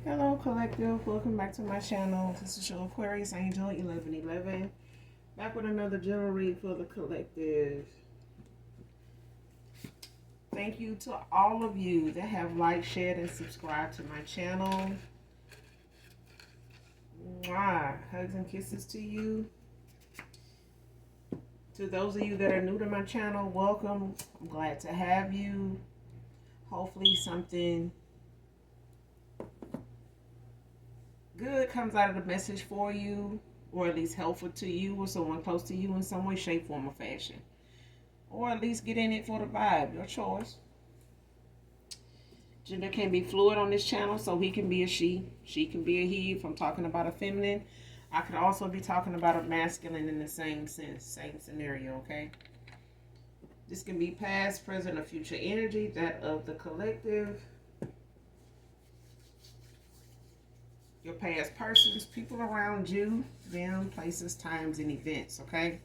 Hello, collective. Welcome back to my channel. This is your Aquarius Angel 1111. Back with another general read for the collective. Thank you to all of you that have liked, shared, and subscribed to my channel. Mwah. Hugs and kisses to you. To those of you that are new to my channel, welcome. I'm glad to have you. Hopefully something good comes out of the message for you, or at least helpful to you or someone close to you in some way, shape, form, or fashion. Or at least get in it for the vibe, your choice. Gender can be fluid on this channel, so he can be a she can be a he. If I'm talking about a feminine, I could also be talking about a masculine in the same sense, same scenario, okay? This can be past, present, or future energy, that of the collective. Your past persons, people around you, them, places, times, and events, okay?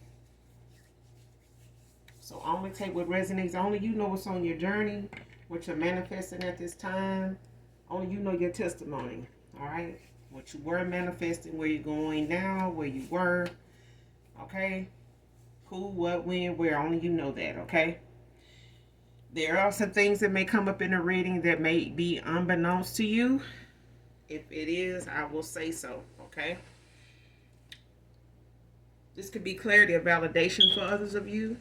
So only take what resonates. Only you know what's on your journey, what you're manifesting at this time. Only you know your testimony, all right? What you were manifesting, where you're going now, where you were, okay? Who, what, when, where. Only you know that, okay? There are some things that may come up in the reading that may be unbeknownst to you. If it is, I will say so, okay? This could be clarity or validation for others of you.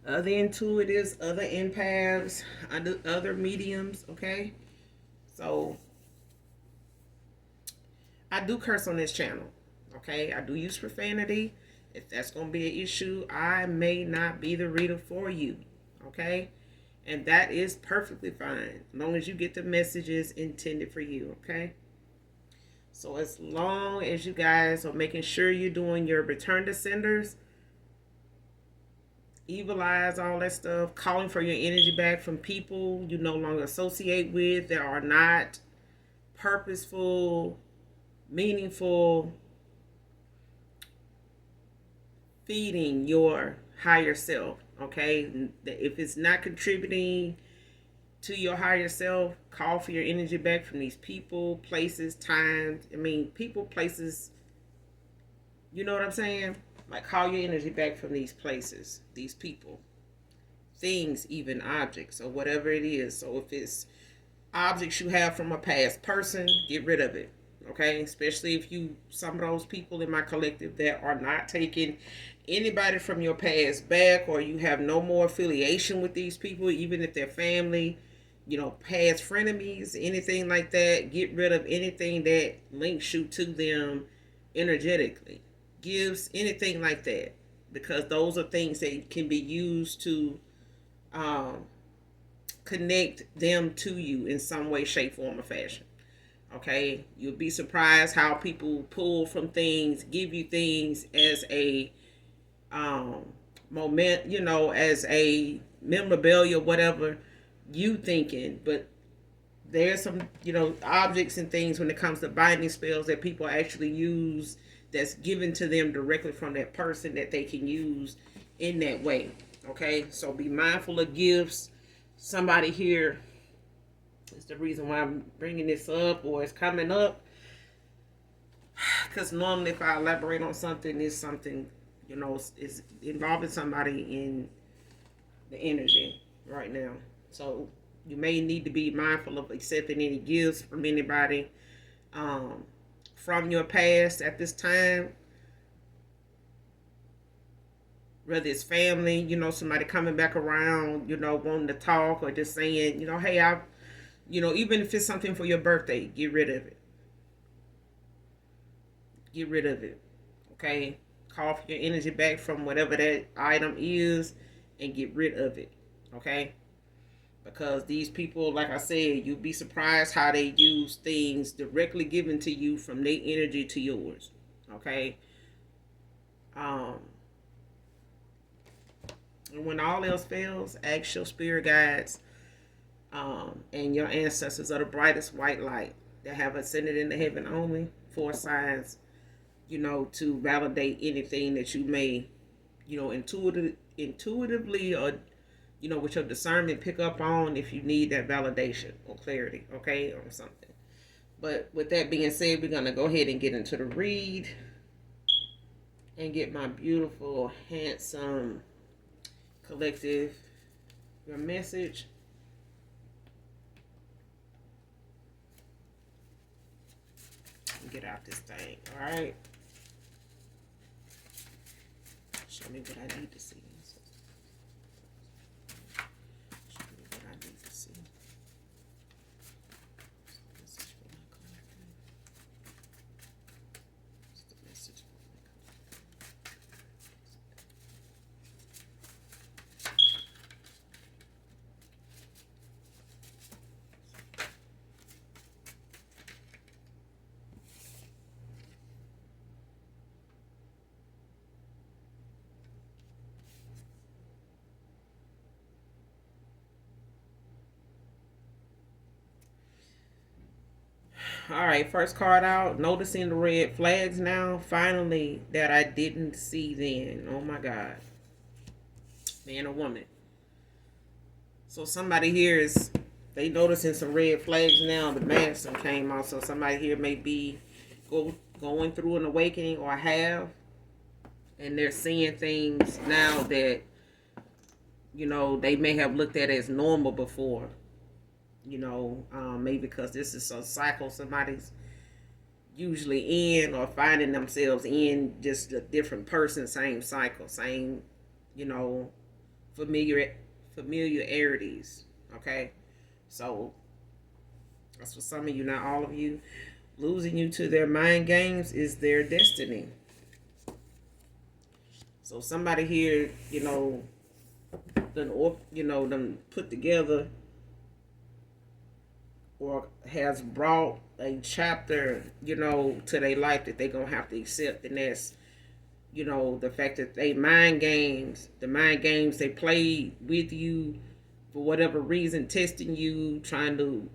Other intuitives, other empaths, other mediums, okay? So, I do curse on this channel, okay? I do use profanity. If that's going to be an issue, I may not be the reader for you, okay? And that is perfectly fine, as long as you get the messages intended for you, okay? So as long as you guys are making sure you're doing your return to senders, evil eyes, all that stuff, calling for your energy back from people you no longer associate with that are not purposeful, meaningful, feeding your higher self, okay? If it's not contributing to your higher self, call for your energy back from these people, places, times. I mean, people, places, you know what I'm saying? Like, call your energy back from these places, these people, things, even objects, or whatever it is. So if it's objects you have from a past person, get rid of it. Okay, especially if you, some of those people in my collective that are not taking anybody from your past back, or you have no more affiliation with these people, even if they're family, you know, past frenemies, anything like that. Get rid of anything that links you to them energetically, gives anything like that, because those are things that can be used to um, connect them to you in some way, shape, form, or fashion. Okay, you'll be surprised how people pull from things, give you things as a um, moment, you know, as a memorabilia, whatever you thinking. But there's some, you know, objects and things when it comes to binding spells that people actually use, that's given to them directly from that person, that they can use in that way. Okay, so be mindful of gifts. Somebody here is the reason why I'm bringing this up, or it's coming up, because normally if I elaborate on something, it's something, you know, is involving somebody in the energy right now. So you may need to be mindful of accepting any gifts from anybody um, from your past at this time, whether it's family, you know, somebody coming back around, you know, wanting to talk, or just saying, you know, hey, you know, even if it's something for your birthday, get rid of it. Get rid of it. Okay? Call for your energy back from whatever that item is and get rid of it. Okay? Because these people, like I said, you'll be surprised how they use things directly given to you from their energy to yours. Okay? Um, and when all else fails, ask your spirit guides and your ancestors are the brightest white light that have ascended into heaven only for signs, you know, to validate anything that you may, you know, intuitively or with your discernment, pick up on if you need that validation or clarity, okay, on something. But with that being said, we're going to go ahead and get into the read and get my beautiful, handsome collective your message. Get out this thing, all right? Show me what I need to see. Show me what I need to see. Message for my collective. What's the message for my collective? All right, first card out. Noticing the red flags now. Finally, that I didn't see then. Oh my God. Man or woman. So somebody here is, they noticing some red flags now. The mask came out. So somebody here may be going through an awakening or have. And they're seeing things now that, they may have looked at as normal before. Maybe because this is a cycle somebody's usually in or finding themselves in, just a different person, same cycle, same, familiarities. Okay, so that's for some of you, not all of you. Losing you to their mind games is their destiny. So somebody here, them put together or has brought a chapter, to their life that they're going to have to accept. And that's, the fact that the mind games they played with you for whatever reason, testing you, trying to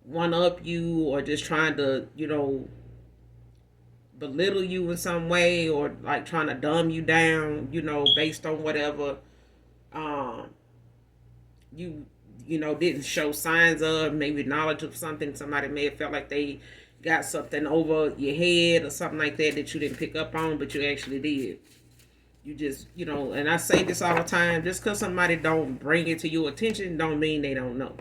one up you, or just trying to, belittle you in some way, or like trying to dumb you down, based on whatever you didn't show signs of, maybe knowledge of something. Somebody may have felt like they got something over your head or something like that you didn't pick up on, but you actually did. You just, and I say this all the time, just because somebody don't bring it to your attention don't mean they don't know.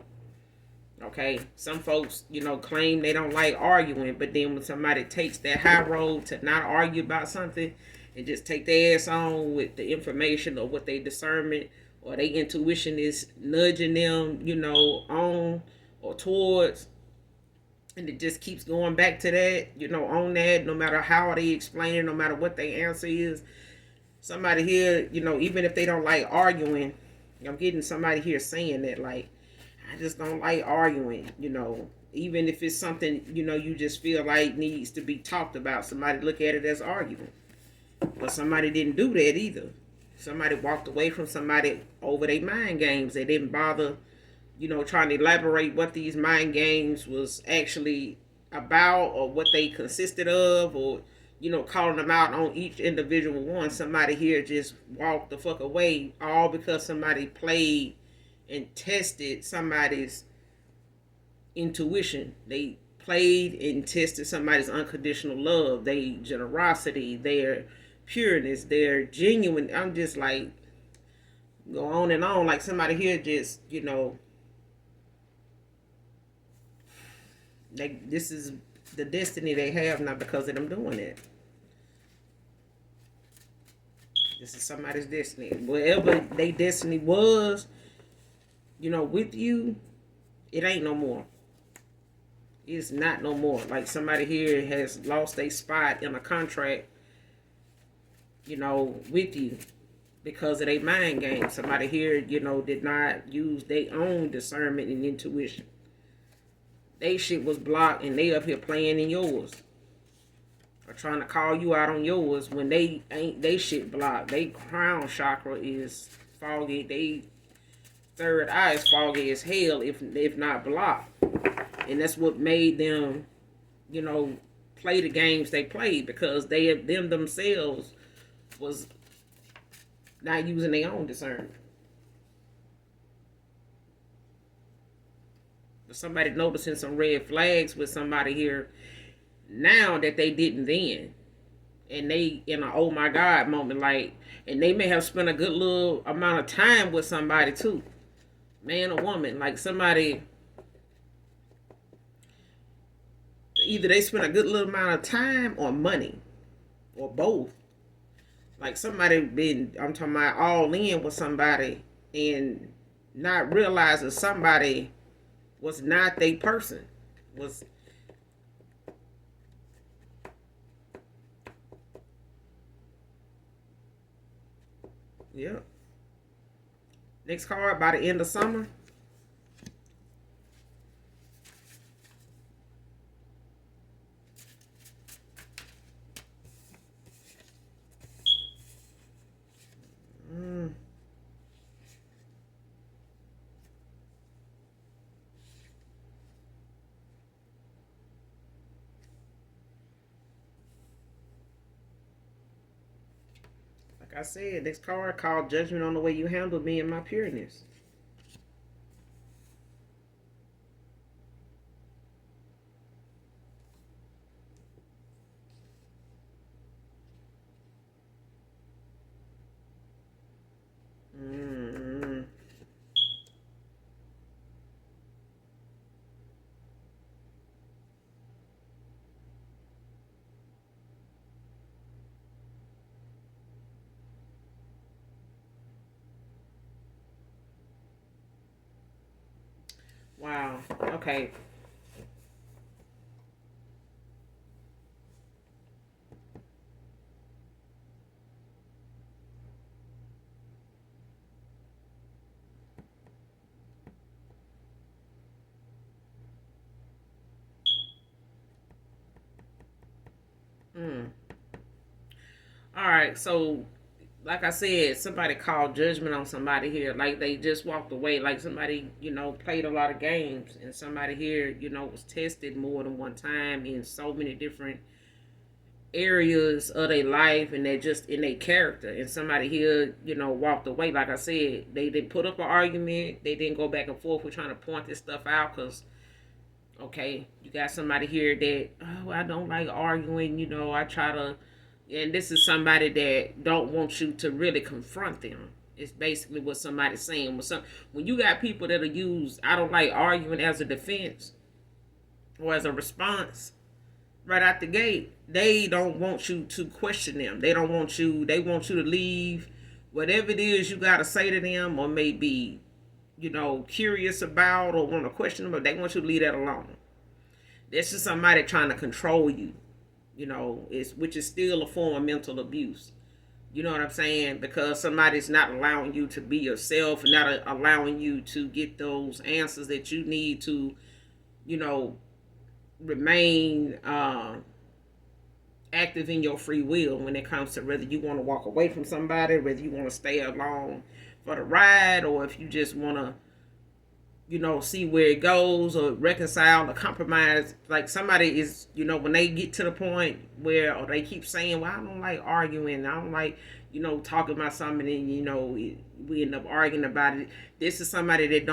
Okay, some folks, claim they don't like arguing, but then when somebody takes that high road to not argue about something and just take their ass on with the information or what they discernment or their intuition is nudging them, on or towards, and it just keeps going back to that, on that, no matter how they explain it, no matter what their answer is. Somebody here, even if they don't like arguing, I'm getting somebody here saying that, like, I just don't like arguing, even if it's something, you just feel like needs to be talked about. Somebody look at it as arguing. But somebody didn't do that either. Somebody walked away from somebody over their mind games. They didn't bother, trying to elaborate what these mind games was actually about or what they consisted of, or, calling them out on each individual one. Somebody here just walked the fuck away, all because somebody played and tested somebody's intuition. They played and tested somebody's unconditional love, their generosity, their pureness, their genuine. I'm just like, go on and on. Like somebody here just, this is the destiny they have, not because of them doing it. This is somebody's destiny. Whatever their destiny was, with you, it ain't no more. It's not no more. Like somebody here has lost a spot in a contract, with you because of their mind game. Somebody here, did not use their own discernment and intuition. They shit was blocked and they up here playing in yours. Or trying to call you out on yours when they ain't, they shit blocked. They crown chakra is foggy. They third eye is foggy as hell if not blocked. And that's what made them, play the games they played, because them themselves was not using their own discernment. somebody noticing some red flags with somebody here now that they didn't then. And they in an oh my god moment, like, and they may have spent a good little amount of time with somebody too, man or woman, like somebody, either they spent a good little amount of time or money or both. Like somebody been, I'm talking about all in with somebody and not realizing somebody was not their person. Was, yeah. Next card, by the end of summer. Mm. Like I said, this card called judgment on the way you handle me and my pureness. Mm. Wow. Okay. Mm. All right. So, like I said, somebody called judgment on somebody here. Like they just walked away. Like somebody, played a lot of games, and somebody here, was tested more than one time in so many different areas of their life, and they're just in their character. And somebody here, walked away. Like I said, they didn't put up an argument. They didn't go back and forth with trying to point this stuff out because, okay, you got somebody here that, oh, I don't like arguing. I try to, and this is somebody that don't want you to really confront them. It's basically what somebody's saying. When you got people that'll use I don't like arguing as a defense or as a response right out the gate, they don't want you to question them. They don't want you. They want you to leave whatever it is you gotta say to them, or maybe curious about or want to question them, but they want you to leave that alone. This is somebody trying to control you. Which is still a form of mental abuse. You know what I'm saying? Because somebody's not allowing you to be yourself and not allowing you to get those answers that you need to, you know, remain active in your free will when it comes to whether you want to walk away from somebody, whether you want to stay along for the ride, or if you just want to, see where it goes or reconcile or compromise. Like somebody is, when they get to the point where, or they keep saying, well, I don't like arguing. I don't like, talking about something and, we end up arguing about it. This is somebody that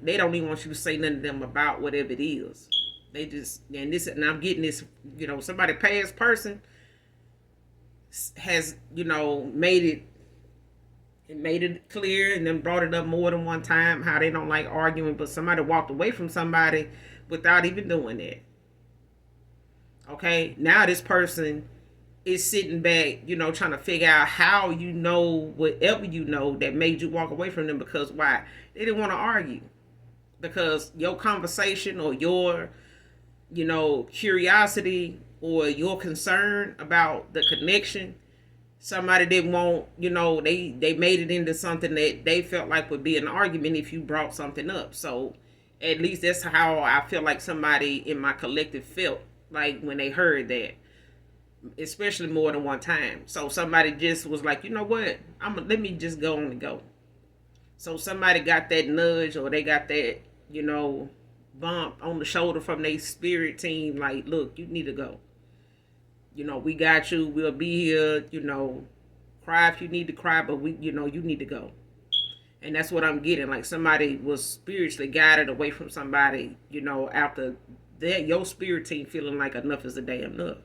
they don't even want you to say nothing to them about whatever it is. They just, and I'm getting this, somebody past person has, made it clear and then brought it up more than one time how they don't like arguing, but somebody walked away from somebody without even doing that. Okay, now this person is sitting back, trying to figure out how whatever that made you walk away from them, because why? They didn't want to argue. Because your conversation or your, curiosity or your concern about the connection, somebody didn't want, they made it into something that they felt like would be an argument if you brought something up. So at least that's how I feel like somebody in my collective felt like when they heard that, especially more than one time. So somebody just was like, you know what, let me just go on and go. So somebody got that nudge, or they got that, bump on the shoulder from their spirit team, like, look, you need to go. We got you. We'll be here. Cry if you need to cry, but you need to go. And that's what I'm getting. Like somebody was spiritually guided away from somebody, after that, your spirit team feeling like enough is a damn enough.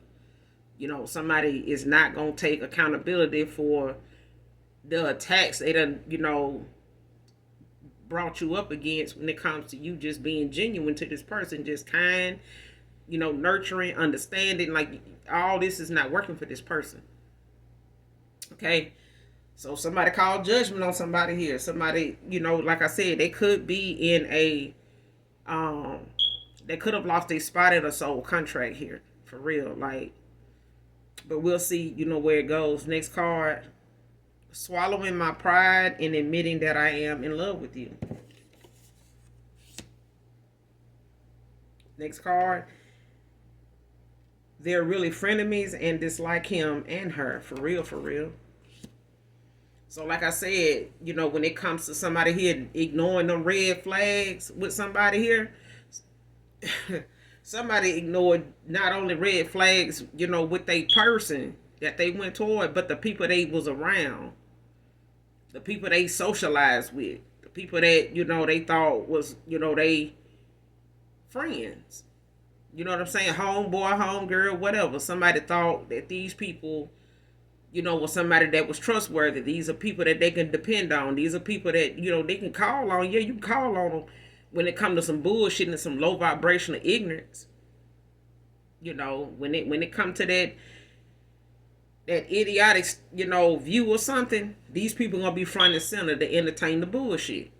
Somebody is not going to take accountability for the attacks they done, brought you up against when it comes to you just being genuine to this person, just kind, nurturing, understanding. Like all this is not working for this person. Okay. So somebody called judgment on somebody here. Somebody, like I said, they could be in um, they could have lost their spot in a soul contract here. For real. Like, but we'll see, where it goes. Next card. Swallowing my pride and admitting that I am in love with you. Next card. They're really frenemies and dislike him and her. For real, for real. So like I said, when it comes to somebody here ignoring the red flags with somebody here, somebody ignored not only red flags, with a person that they went toward, but the people they was around, the people they socialized with, the people that, they thought was, they friends. You know what I'm saying? Homeboy, homegirl, whatever. Somebody thought that these people, was somebody that was trustworthy. These are people that they can depend on. These are people that, they can call on. Yeah, you can call on them when it comes to some bullshit and some low vibrational ignorance. When it comes to that idiotic, view or something, these people gonna be front and center to entertain the bullshit.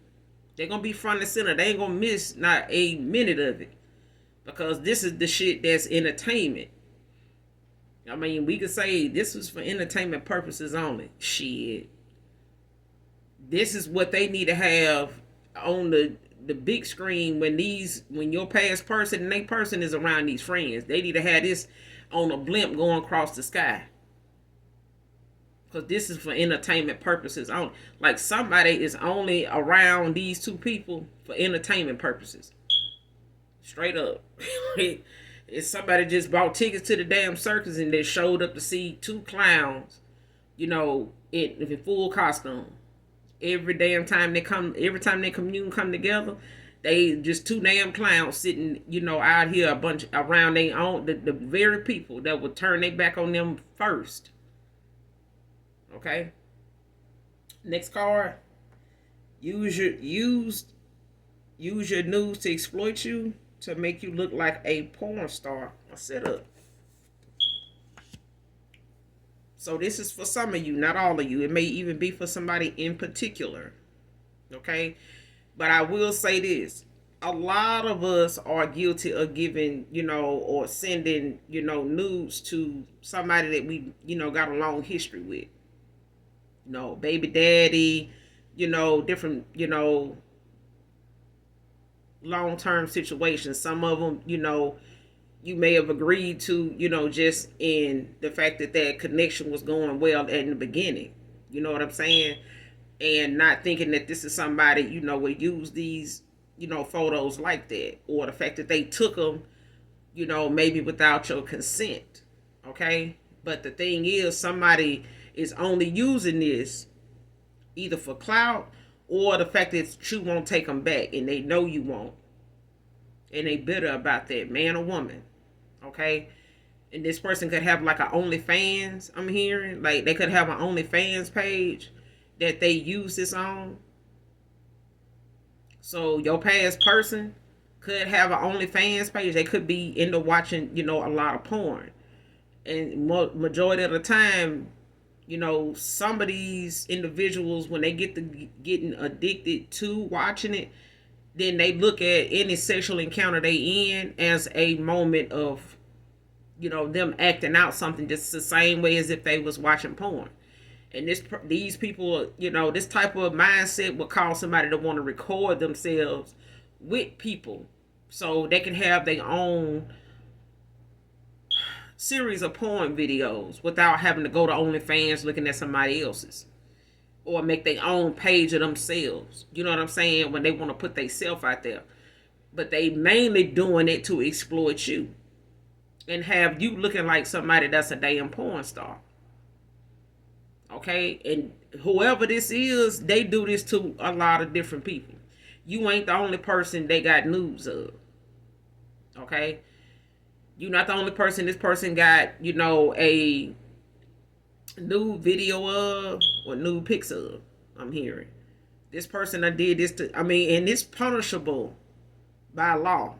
They're gonna be front and center. They ain't gonna miss not a minute of it. Because this is the shit that's entertainment. I mean, we could say this was for entertainment purposes only. Shit. This is what they need to have on the big screen when your past person and they person is around these friends. They need to have this on a blimp going across the sky. Because this is for entertainment purposes only. Like somebody is only around these two people for entertainment purposes. Straight up. If somebody just bought tickets to the damn circus and they showed up to see two clowns, in full costume. Every time they commune come together, they just two damn clowns sitting, out here a bunch around they own the very people that would turn their back on them first. Okay. Next card. Use your news to exploit you, to make you look like a porn star. A setup. So this is for some of you, not all of you. It may even be for somebody in particular. Okay? But I will say this. A lot of us are guilty of giving, or sending, nudes to somebody that we, got a long history with. Baby daddy, different, long-term situations. Some of them, you may have agreed to, just in the fact that connection was going well in the beginning. You know what I'm saying? And not thinking that this is somebody, would use these, photos like that. Or the fact that they took them, maybe without your consent. Okay? But the thing is, somebody is only using this either for clout or the fact that you won't take them back and they know you won't. And they bitter about that, man or woman. Okay? And this person could have like an OnlyFans, I'm hearing. Like they could have an OnlyFans page that they use this on. So your past person could have an OnlyFans page. They could be into watching, a lot of porn. And majority of the time, some of these individuals, when they getting addicted to watching it, then they look at any sexual encounter they in as a moment of, them acting out something just the same way as if they was watching porn. And these people, this type of mindset would cause somebody to want to record themselves with people so they can have their own series of porn videos without having to go to OnlyFans looking at somebody else's, or make their own page of themselves. You know what I'm saying? When they want to put themselves out there. But they mainly doing it to exploit you and have you looking like somebody that's a damn porn star. Okay, and whoever this is, they do this to a lot of different people. You ain't the only person they got nudes of. Okay, you're not the only person this person got, a nude video of or nude pics of. I'm hearing this person that did this to. I mean, and it's punishable by law,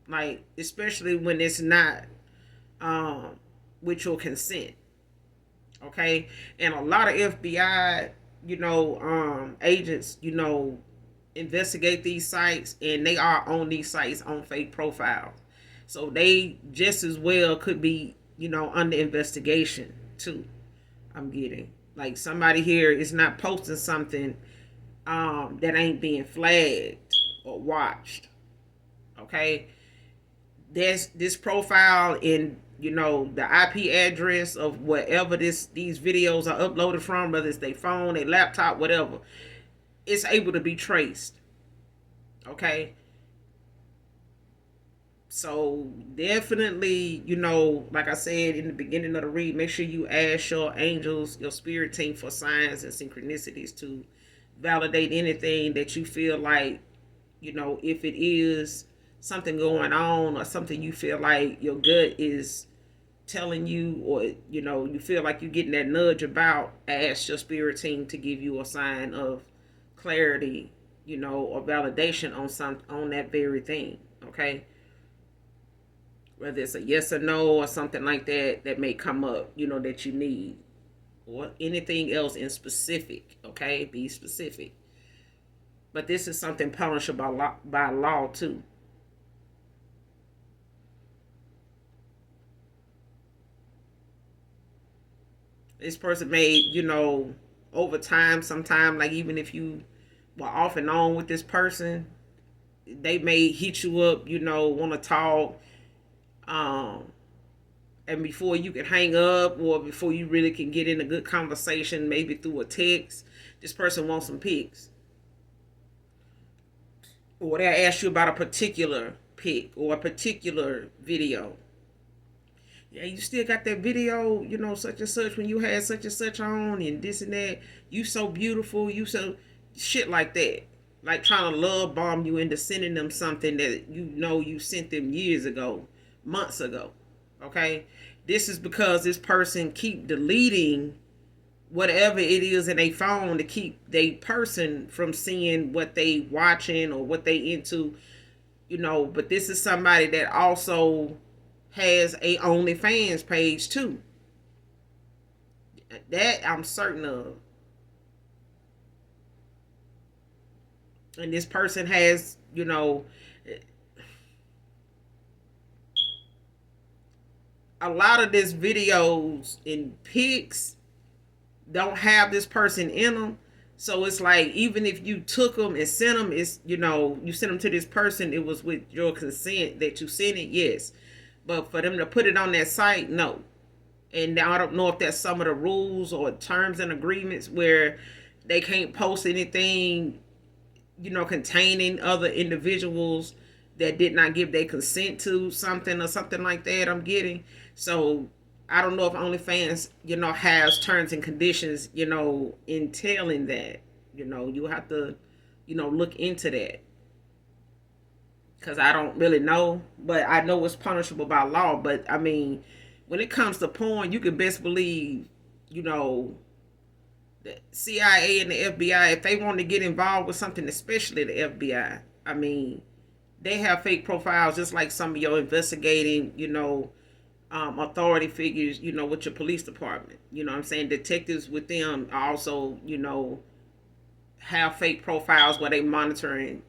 like especially when it's not um, with your consent. Okay, and a lot of FBI, agents, investigate these sites, and they are on these sites on fake profiles, so they just as well could be, under investigation too. I'm getting like somebody here is not posting something that ain't being flagged or watched. Okay, there's this profile in, the IP address of wherever these videos are uploaded from, whether it's their phone, their laptop, whatever. It's able to be traced. Okay, so definitely, like I said in the beginning of the read, make sure you ask your angels, your spirit team for signs and synchronicities to validate anything that you feel like, if it is something going on or something you feel like your gut is telling you, or you feel like you're getting that nudge about, ask your spirit team to give you a sign of clarity, or validation on that very thing. Okay, whether it's a yes or no or something like that that may come up, that you need, or anything else in specific. Okay, be specific. But this is something punishable by law too. This person may, over time, sometime, like even if you were off and on with this person, they may hit you up, want to talk, um, and before you can hang up or before you really can get in a good conversation, maybe through a text, this person wants some pics, or they'll ask you about a particular pic or a particular video. Yeah, you still got that video, such and such, when you had such and such on and this and that. You so beautiful, you so shit like that. Like trying to love bomb you into sending them something that you sent them years ago, months ago. Okay? This is because this person keep deleting whatever it is in a phone to keep they person from seeing what they watching or what they into, but this is somebody that also has a OnlyFans page too. That I'm certain of. And this person has, a lot of this videos and pics don't have this person in them. So it's like, even if you took them and sent them, it's, you sent them to this person, it was with your consent that you sent it, yes. But for them to put it on that site, no. And now I don't know if that's some of the rules or terms and agreements where they can't post anything, containing other individuals that did not give their consent to something or something like that. I'm getting. So I don't know if OnlyFans, has terms and conditions, entailing that. You have to, look into that. Because I don't really know, but I know it's punishable by law. But I mean, when it comes to porn, you can best believe, the CIA and the FBI, if they want to get involved with something, especially the FBI, I mean, they have fake profiles just like some of your investigating, authority figures, with your police department. You know what I'm saying? Detectives with them also, have fake profiles where they monitoring,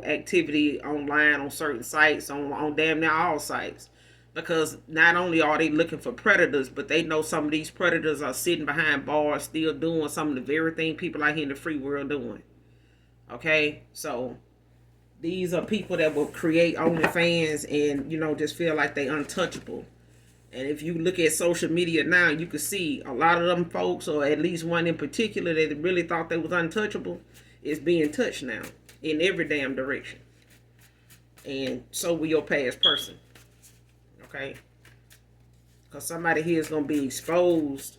activity online on certain sites, on damn near all sites. Because not only are they looking for predators, but they know some of these predators are sitting behind bars still doing some of the very thing people out here in the free world doing. Okay? So these are people that will create OnlyFans and, just feel like they untouchable. And if you look at social media now, you can see a lot of them folks, or at least one in particular that really thought they was untouchable, is being touched now in every damn direction. And so will your past person. Okay? Because somebody here is going to be exposed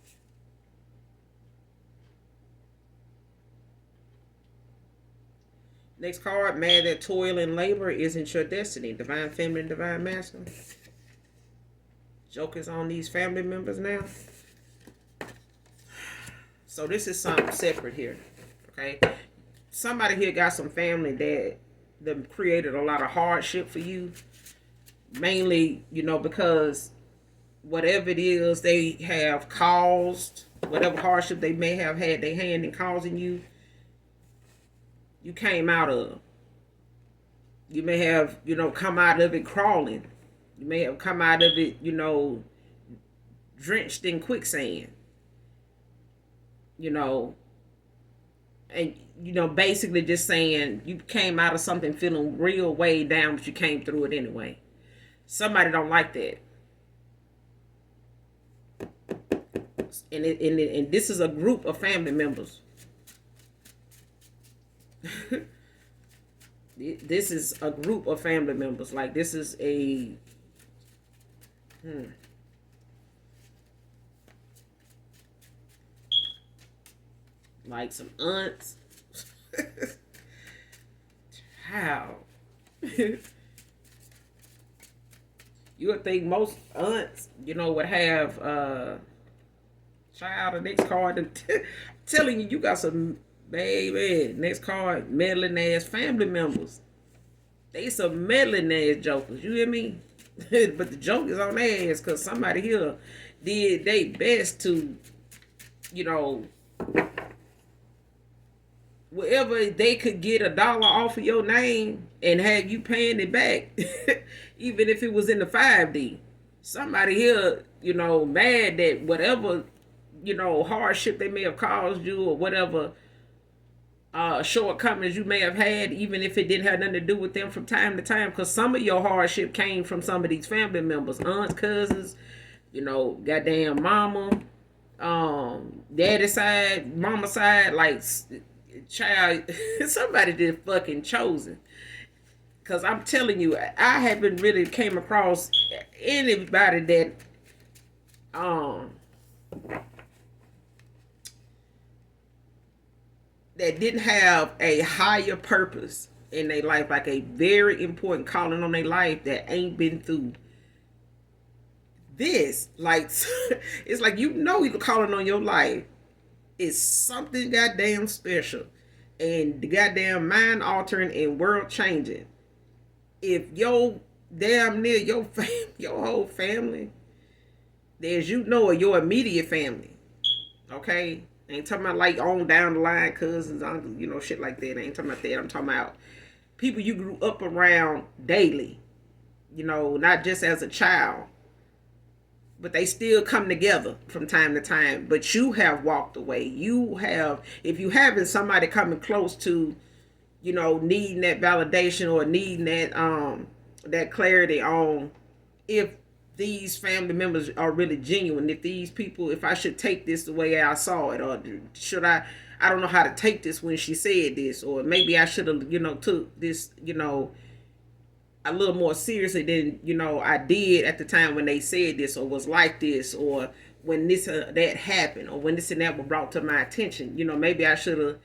Next card, mad that toil and labor isn't your destiny. Divine feminine, divine masculine. Joker's on these family members now. So this is something separate here. Okay. Somebody here got some family that created a lot of hardship for you. Mainly, because whatever it is they have caused, whatever hardship they may have had their hand in causing you, you came out of. You may have, come out of it crawling. You may have come out of it, drenched in quicksand. And, basically just saying you came out of something feeling real way down, but you came through it anyway. Somebody don't like that. And this is a group of family members. This is a group of family members. Like, this is a like some aunts. How? You would think most aunts, would have child. The next card, telling you got some baby. Next card, meddling ass family members. They some meddling ass jokers. You hear me? But the joke is on their ass because somebody here did their best to, wherever they could get $1 off of your name and have you paying it back, even if it was in the 5D. Somebody here, mad that whatever, hardship they may have caused you or whatever shortcomings you may have had, even if it didn't have nothing to do with them from time to time, because some of your hardship came from some of these family members, aunts, cousins, goddamn mama, daddy side, mama side, like child, somebody just fucking chosen. Because I'm telling you, I haven't really came across anybody that that didn't have a higher purpose in their life, like a very important calling on their life that ain't been through this. Like, it's like, you're calling on your life is something goddamn special and the goddamn mind altering and world changing. If your damn near your whole family, as your immediate family, okay? I ain't talking about like on down the line cousins, uncles, shit like that. I ain't talking about that. I'm talking about people you grew up around daily, not just as a child, but they still come together from time to time. But you have walked away. If you haven't, somebody coming close to, needing that validation or needing that clarity on if these family members are really genuine. If I should take this the way I saw it, or should I don't know how to take this when she said this, or maybe I should have, took this, a little more seriously than, I did at the time when they said this, or was like this, or when this that happened, or when this and that were brought to my attention. Maybe I should have,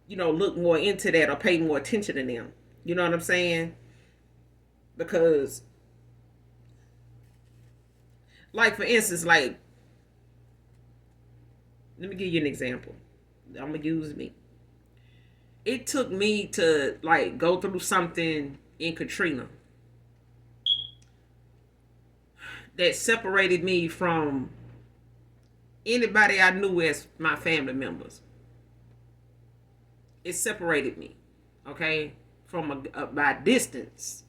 looked more into that or paid more attention to them. You know what I'm saying? Because, like, for instance, like, let me give you an example. I'm going to use me. It took me to, like, go through something in Katrina that separated me from anybody I knew as my family members. It separated me, okay, from by distance.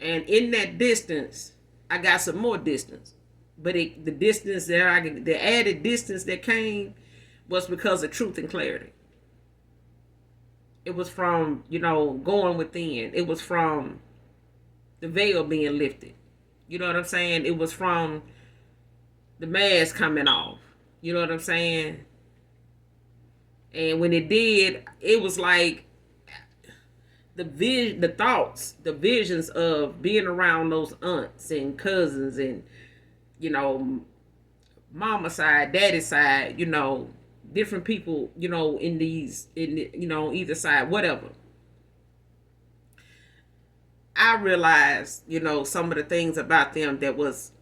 And in that distance, I got some more distance. But the distance the added distance that came was because of truth and clarity. It was from, going within. It was from the veil being lifted. You know what I'm saying? It was from the mask coming off. You know what I'm saying? And when it did, it was like the thoughts, the visions of being around those aunts and cousins and, mama side, daddy side, different people, in either side, whatever. I realized, some of the things about them that was,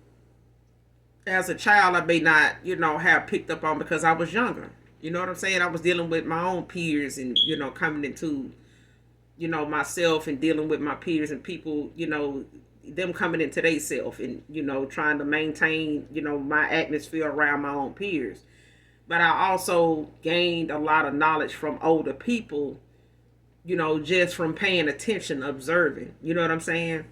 as a child, I may not, have picked up on because I was younger. You know what I'm saying? I was dealing with my own peers and, coming into, myself and dealing with my peers and people, them coming into their self and, trying to maintain, my atmosphere around my own peers. But I also gained a lot of knowledge from older people, just from paying attention, observing. You know what I'm saying?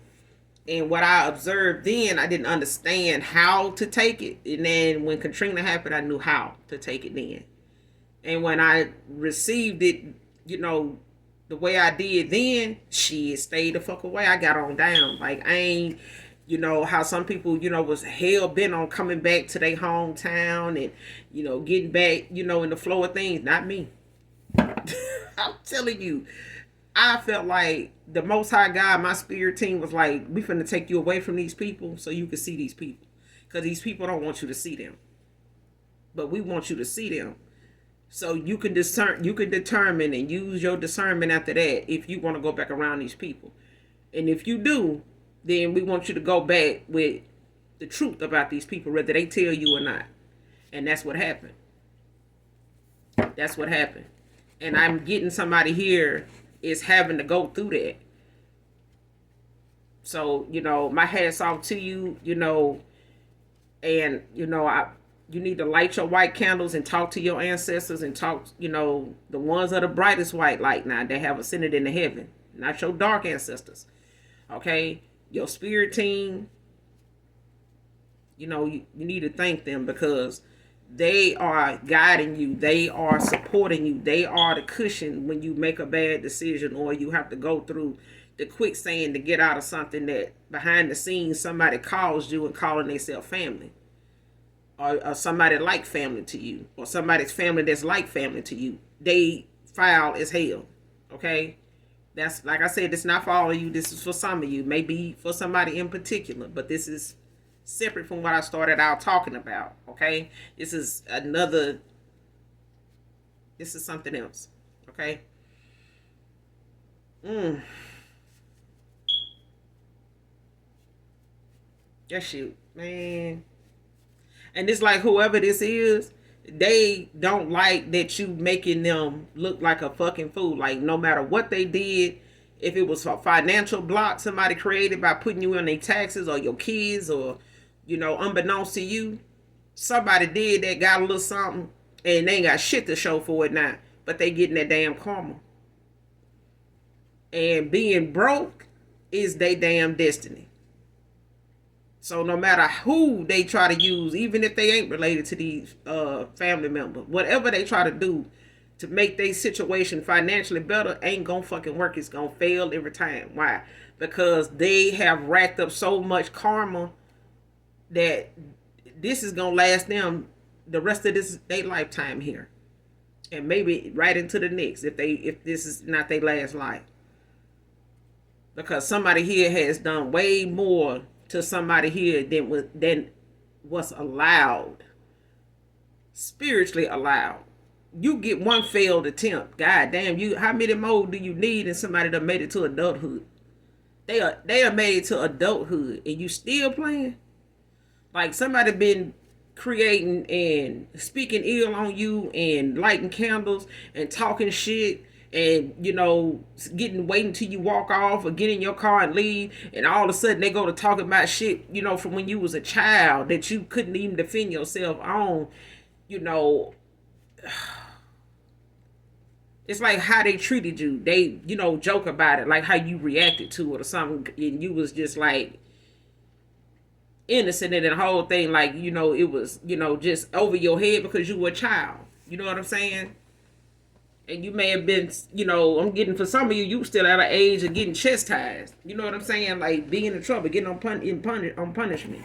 And what I observed then, I didn't understand how to take it. And then when Katrina happened, I knew how to take it then. And when I received it, the way I did then, shit, stayed the fuck away. I got on down. Like, I ain't, how some people, was hell bent on coming back to their hometown and, getting back, in the flow of things. Not me. I'm telling you, I felt like the Most High God, my spirit team was like, we finna take you away from these people so you can see these people. Because these people don't want you to see them. But we want you to see them. So you can determine and use your discernment after that if you want to go back around these people. And if you do, then we want you to go back with the truth about these people, whether they tell you or not. And that's what happened. That's what happened. And I'm getting somebody here is having to go through that. So, my hat's off to you, and, you need to light your white candles and talk to your ancestors and talk, the ones that are the brightest white light now, they have ascended into heaven, not your dark ancestors. Okay? Your spirit team, you need to thank them because they are guiding you. They are supporting you. They are the cushion when you make a bad decision or you have to go through the quicksand to get out of something that behind the scenes somebody calls you and calling themselves family. Or somebody like family to you. Or somebody's family that's like family to you. They foul as hell. Okay? That's, like I said, it's not for all of you. This is for some of you. Maybe for somebody in particular. But this is separate from what I started out talking about. Okay? This is something else. Okay? That shit, man. And it's like whoever this is, they don't like that you making them look like a fucking fool. Like no matter what they did, if it was a financial block somebody created by putting you on their taxes or your kids or, unbeknownst to you, somebody did that, got a little something, and they ain't got shit to show for it now. But they getting that damn karma. And being broke is their damn destiny. So no matter who they try to use, even if they ain't related to these family members, whatever they try to do to make their situation financially better ain't gonna fucking work. It's gonna fail every time. Why? Because they have racked up so much karma that this is gonna last them the rest of their lifetime here. And maybe right into the next if this is not their last life. Because somebody here has done way more to somebody here than was allowed, spiritually allowed. You get one failed attempt. God damn, how many more do you need in somebody that made it to adulthood? They are made it to adulthood and you still playing? Like somebody been creating and speaking ill on you and lighting candles and talking shit and waiting till you walk off or get in your car and leave, and all of a sudden they go to talking about shit from when you was a child that you couldn't even defend yourself on. It's like how they treated you. They joke about it, like how you reacted to it or something, and you was just like innocent in the whole thing, like it was just over your head because you were a child. You know what I'm saying? And you may have been, I'm getting for some of you, you still at an age of getting chastised. You know what I'm saying? Like being in trouble, getting on punishment.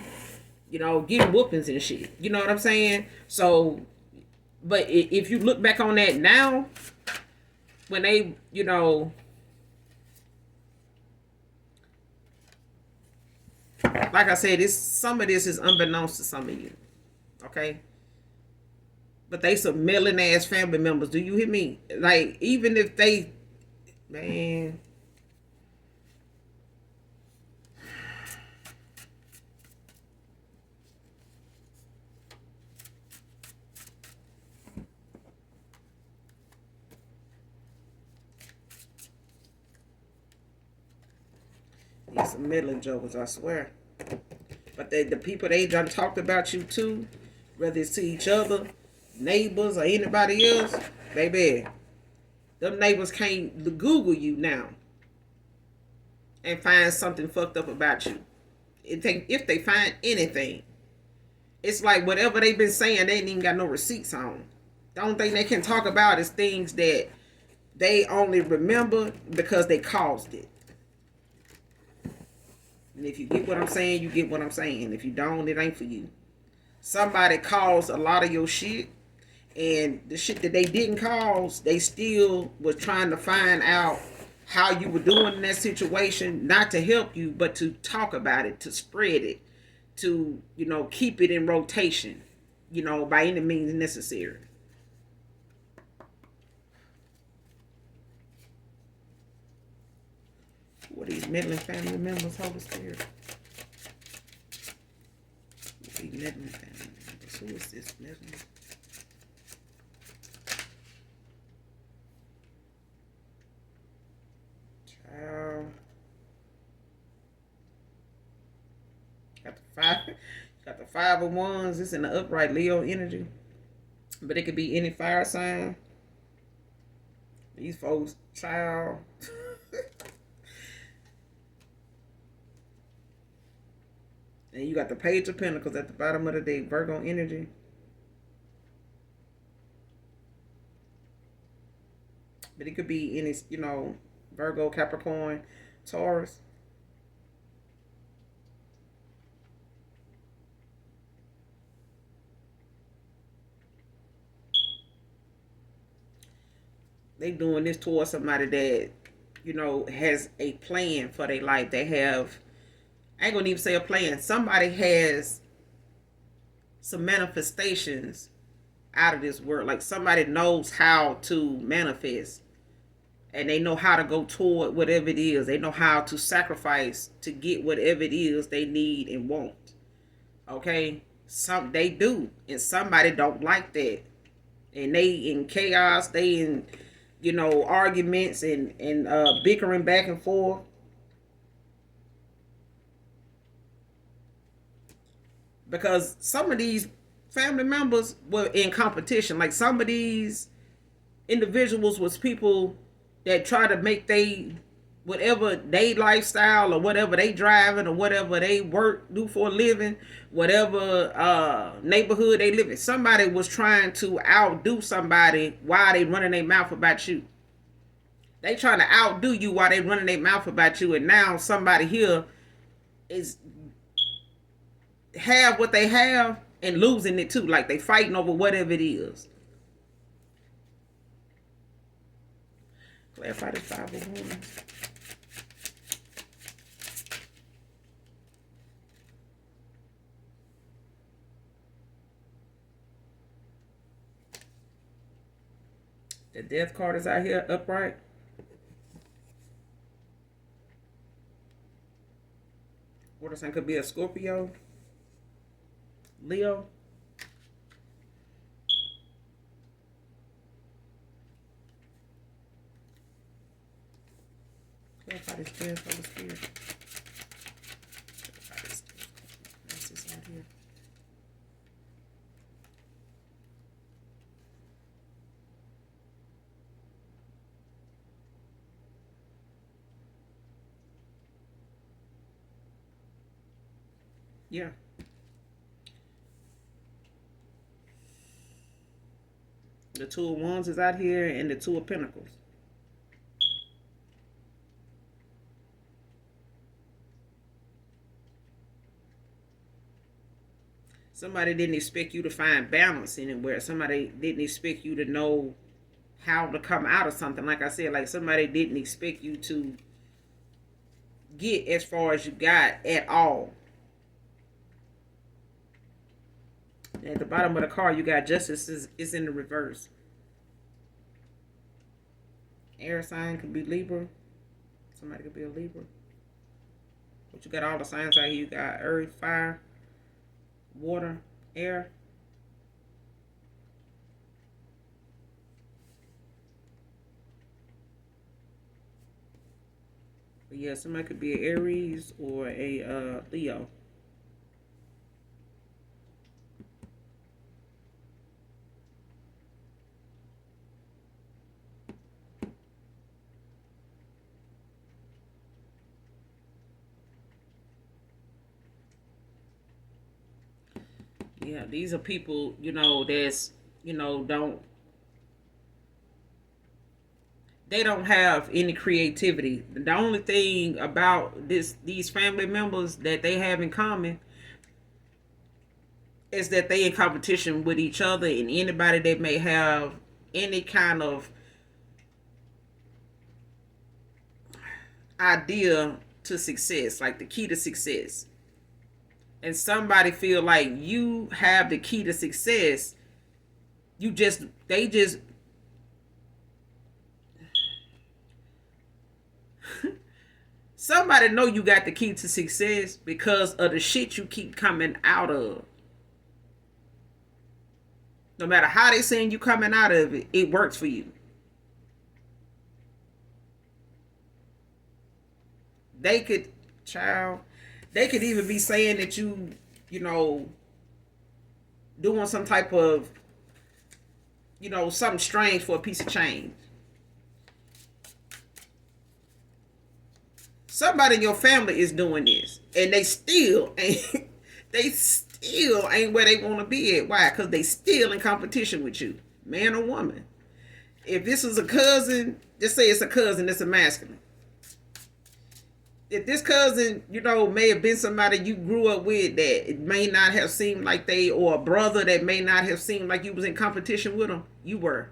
Getting whoopings and shit. You know what I'm saying? So, but if you look back on that now, when they, like I said, some of this is unbeknownst to some of you. Okay? But they some melon ass family members. Do you hear me? Like, even if they, man. Some meddling jokers, I swear. But the people they done talked about you too, whether it's to each other, neighbors, or anybody else, baby, them neighbors can't Google you now and find something fucked up about you. If they find anything, it's like whatever they've been saying, they ain't even got no receipts on. The only thing they can talk about is things that they only remember because they caused it. And if you get what I'm saying, you get what I'm saying. If you don't, it ain't for you. Somebody caused a lot of your shit, and the shit that they didn't cause, they still was trying to find out how you were doing in that situation, not to help you, but to talk about it, to spread it, to, keep it in rotation, by any means necessary. What are these meddling family members, Holy Spirit? These meddling family members. Who is this meddling? Child. Got the 5 of Wands. It's in the upright Leo energy. But it could be any fire sign. These folks, child. And you got the Page of Pentacles at the bottom of the deck, Virgo energy. But it could be any, Virgo, Capricorn, Taurus. They doing this towards somebody that, has a plan for their life. They have, I ain't gonna even say a plan. Somebody has some manifestations out of this world. Like somebody knows how to manifest. And they know how to go toward whatever it is. They know how to sacrifice to get whatever it is they need and want. Okay? Some they do. And somebody don't like that. And they in chaos. They in, arguments and bickering back and forth. Because some of these family members were in competition. Like some of these individuals was people that try to make whatever they lifestyle or whatever they driving or whatever they do for a living, whatever neighborhood they live in. Somebody was trying to outdo somebody while they running their mouth about you. They trying to outdo you while they running their mouth about you, and now somebody here is have what they have and losing it too. Like they fighting over whatever it is. Clarify the 5 of Wands. The Death card is out here upright. Water sign could be a Scorpio, Leo. Clarify this Death, Holy Spirit. Clarify this Death. What's this out here? Yeah. The 2 of Wands is out here and the 2 of Pentacles. Somebody didn't expect you to find balance anywhere. Somebody didn't expect you to know how to come out of something. Like I said, like somebody didn't expect you to get as far as you got at all. At the bottom of the card, you got Justice is in the reverse. Air sign could be Libra. Somebody could be a Libra. But you got all the signs out here. You got earth, fire, water, air. But yeah, somebody could be an Aries or a Leo. Yeah, these are people, that's, don't they don't have any creativity. The only thing about these family members that they have in common is that they in competition with each other, and anybody that may have any kind of idea to success, like the key to success. And somebody feel like you have the key to success, they just somebody know you got the key to success because of the shit you keep coming out of. No matter how they saying you coming out of it, it works for you. They could, child, they could even be saying that you know, doing some type of, something strange for a piece of change. Somebody in your family is doing this, and they still ain't, they still ain't where they want to be at. Why? Because they still in competition with you, man or woman. If this is a cousin, just say it's a cousin that's a masculine. If this cousin, may have been somebody you grew up with that it may not have seemed like or a brother that may not have seemed like you was in competition with them, you were.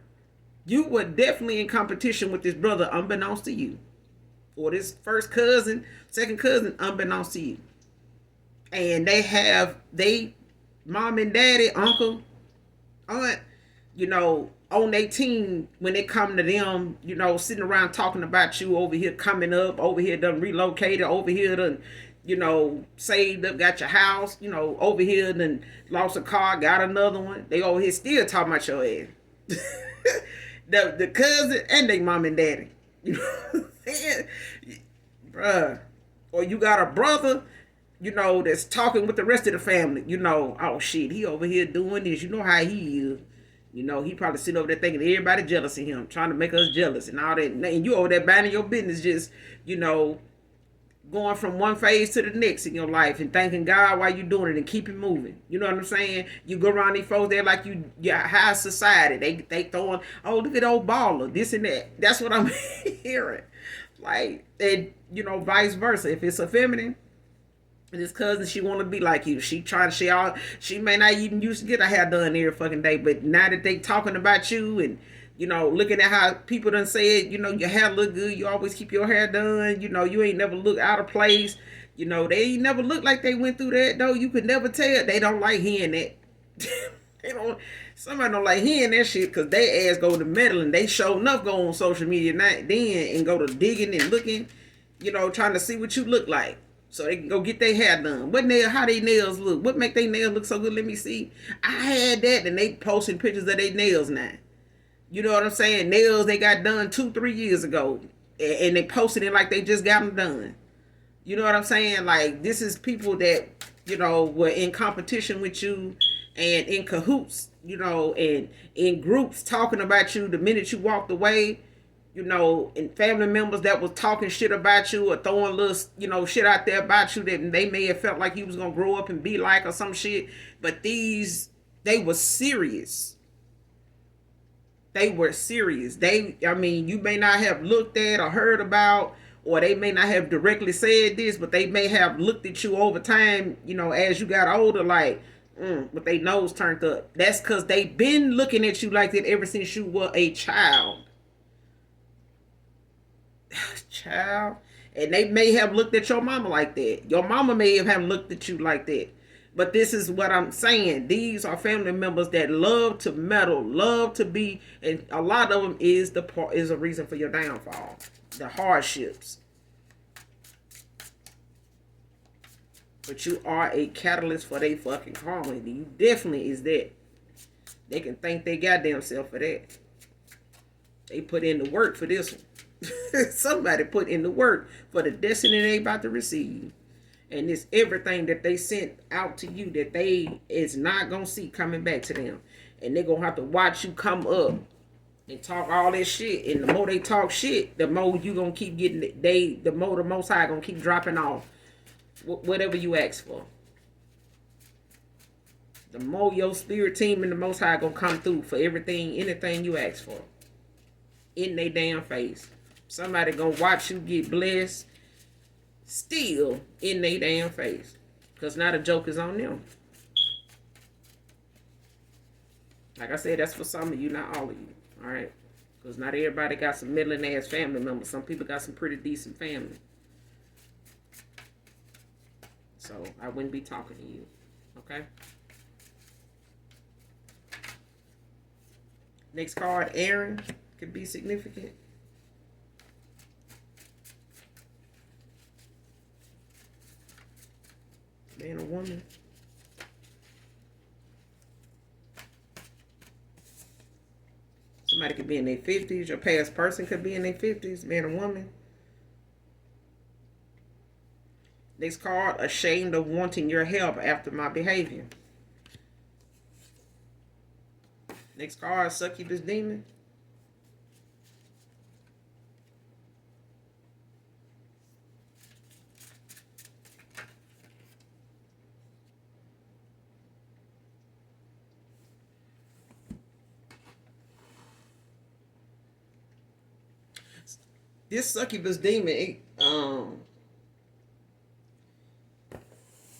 You were definitely in competition with this brother unbeknownst to you. Or this first cousin, second cousin, unbeknownst to you. And they mom and daddy, uncle, aunt, on their team when it come to them, sitting around talking about you over here coming up, over here done relocated, over here done, saved up, got your house, over here done lost a car, got another one. They over here still talking about your ass. the cousin and they mom and daddy. You know what I'm saying? Bruh. Or you got a brother, that's talking with the rest of the family. Oh shit, he over here doing this. You know how he is. He probably sitting over there thinking everybody jealous of him, trying to make us jealous and all that. And you over there minding your business, just, going from one phase to the next in your life and thanking God while you doing it and keep it moving. You know what I'm saying? You go around these folks, they're like you're high society. They throwing, oh, look at old baller, this and that. That's what I'm hearing. Like, and, vice versa. If it's a feminine, this cousin, she want to be like you. She trying to, she may not even used to get her hair done every fucking day, but now that they talking about you and, looking at how people done said, your hair look good, you always keep your hair done, you ain't never look out of place, they ain't never look like they went through that, though. You could never tell. They don't like hearing that. Somebody don't like hearing that shit because they ass go to meddling. They show enough go on social media then and go to digging and looking, trying to see what you look like. So they can go get their hair done. How they nails look? What make their nails look so good? Let me see. I had that, and they posting pictures of their nails now. You know what I'm saying? Nails they got done 2-3 years ago, and they posted it like they just got them done. You know what I'm saying? Like, this is people that, were in competition with you and in cahoots, and in groups talking about you the minute you walked away, and family members that was talking shit about you or throwing little, shit out there about you that they may have felt like you was going to grow up and be like or some shit. But they were serious. They were serious. You may not have looked at or heard about, or they may not have directly said this, but they may have looked at you over time, as you got older, like, with their nose turned up. That's because they've been looking at you like that ever since you were a child. Child. And they may have looked at your mama like that. Your mama may have looked at you like that. But this is what I'm saying. These are family members that love to meddle, love to be, and a lot of them is a reason for your downfall. The hardships. But you are a catalyst for their fucking karma. You definitely is that. They can thank their goddamn self for that. They put in the work for this one. Somebody put in the work for the destiny they about to receive. And it's everything that they sent out to you that they is not gonna see coming back to them. And they're gonna have to watch you come up and talk all this shit. And the more they talk shit, the more you gonna keep getting the more the most high gonna keep dropping off whatever you ask for. The more your spirit team and the most high gonna come through for anything you ask for. In they damn face. Somebody gonna watch you get blessed still in they damn face. Because now the joke is on them. Like I said, that's for some of you, not all of you. Alright? Because not everybody got some middling ass family members. Some people got some pretty decent family. So I wouldn't be talking to you. Okay? Next card, Aaron, could be significant. Man or woman. Somebody could be in their 50s. Your past person could be in their 50s. Man or woman. Next card, ashamed of wanting your help after my behavior. Next card, succubus demon. This succubus demon, it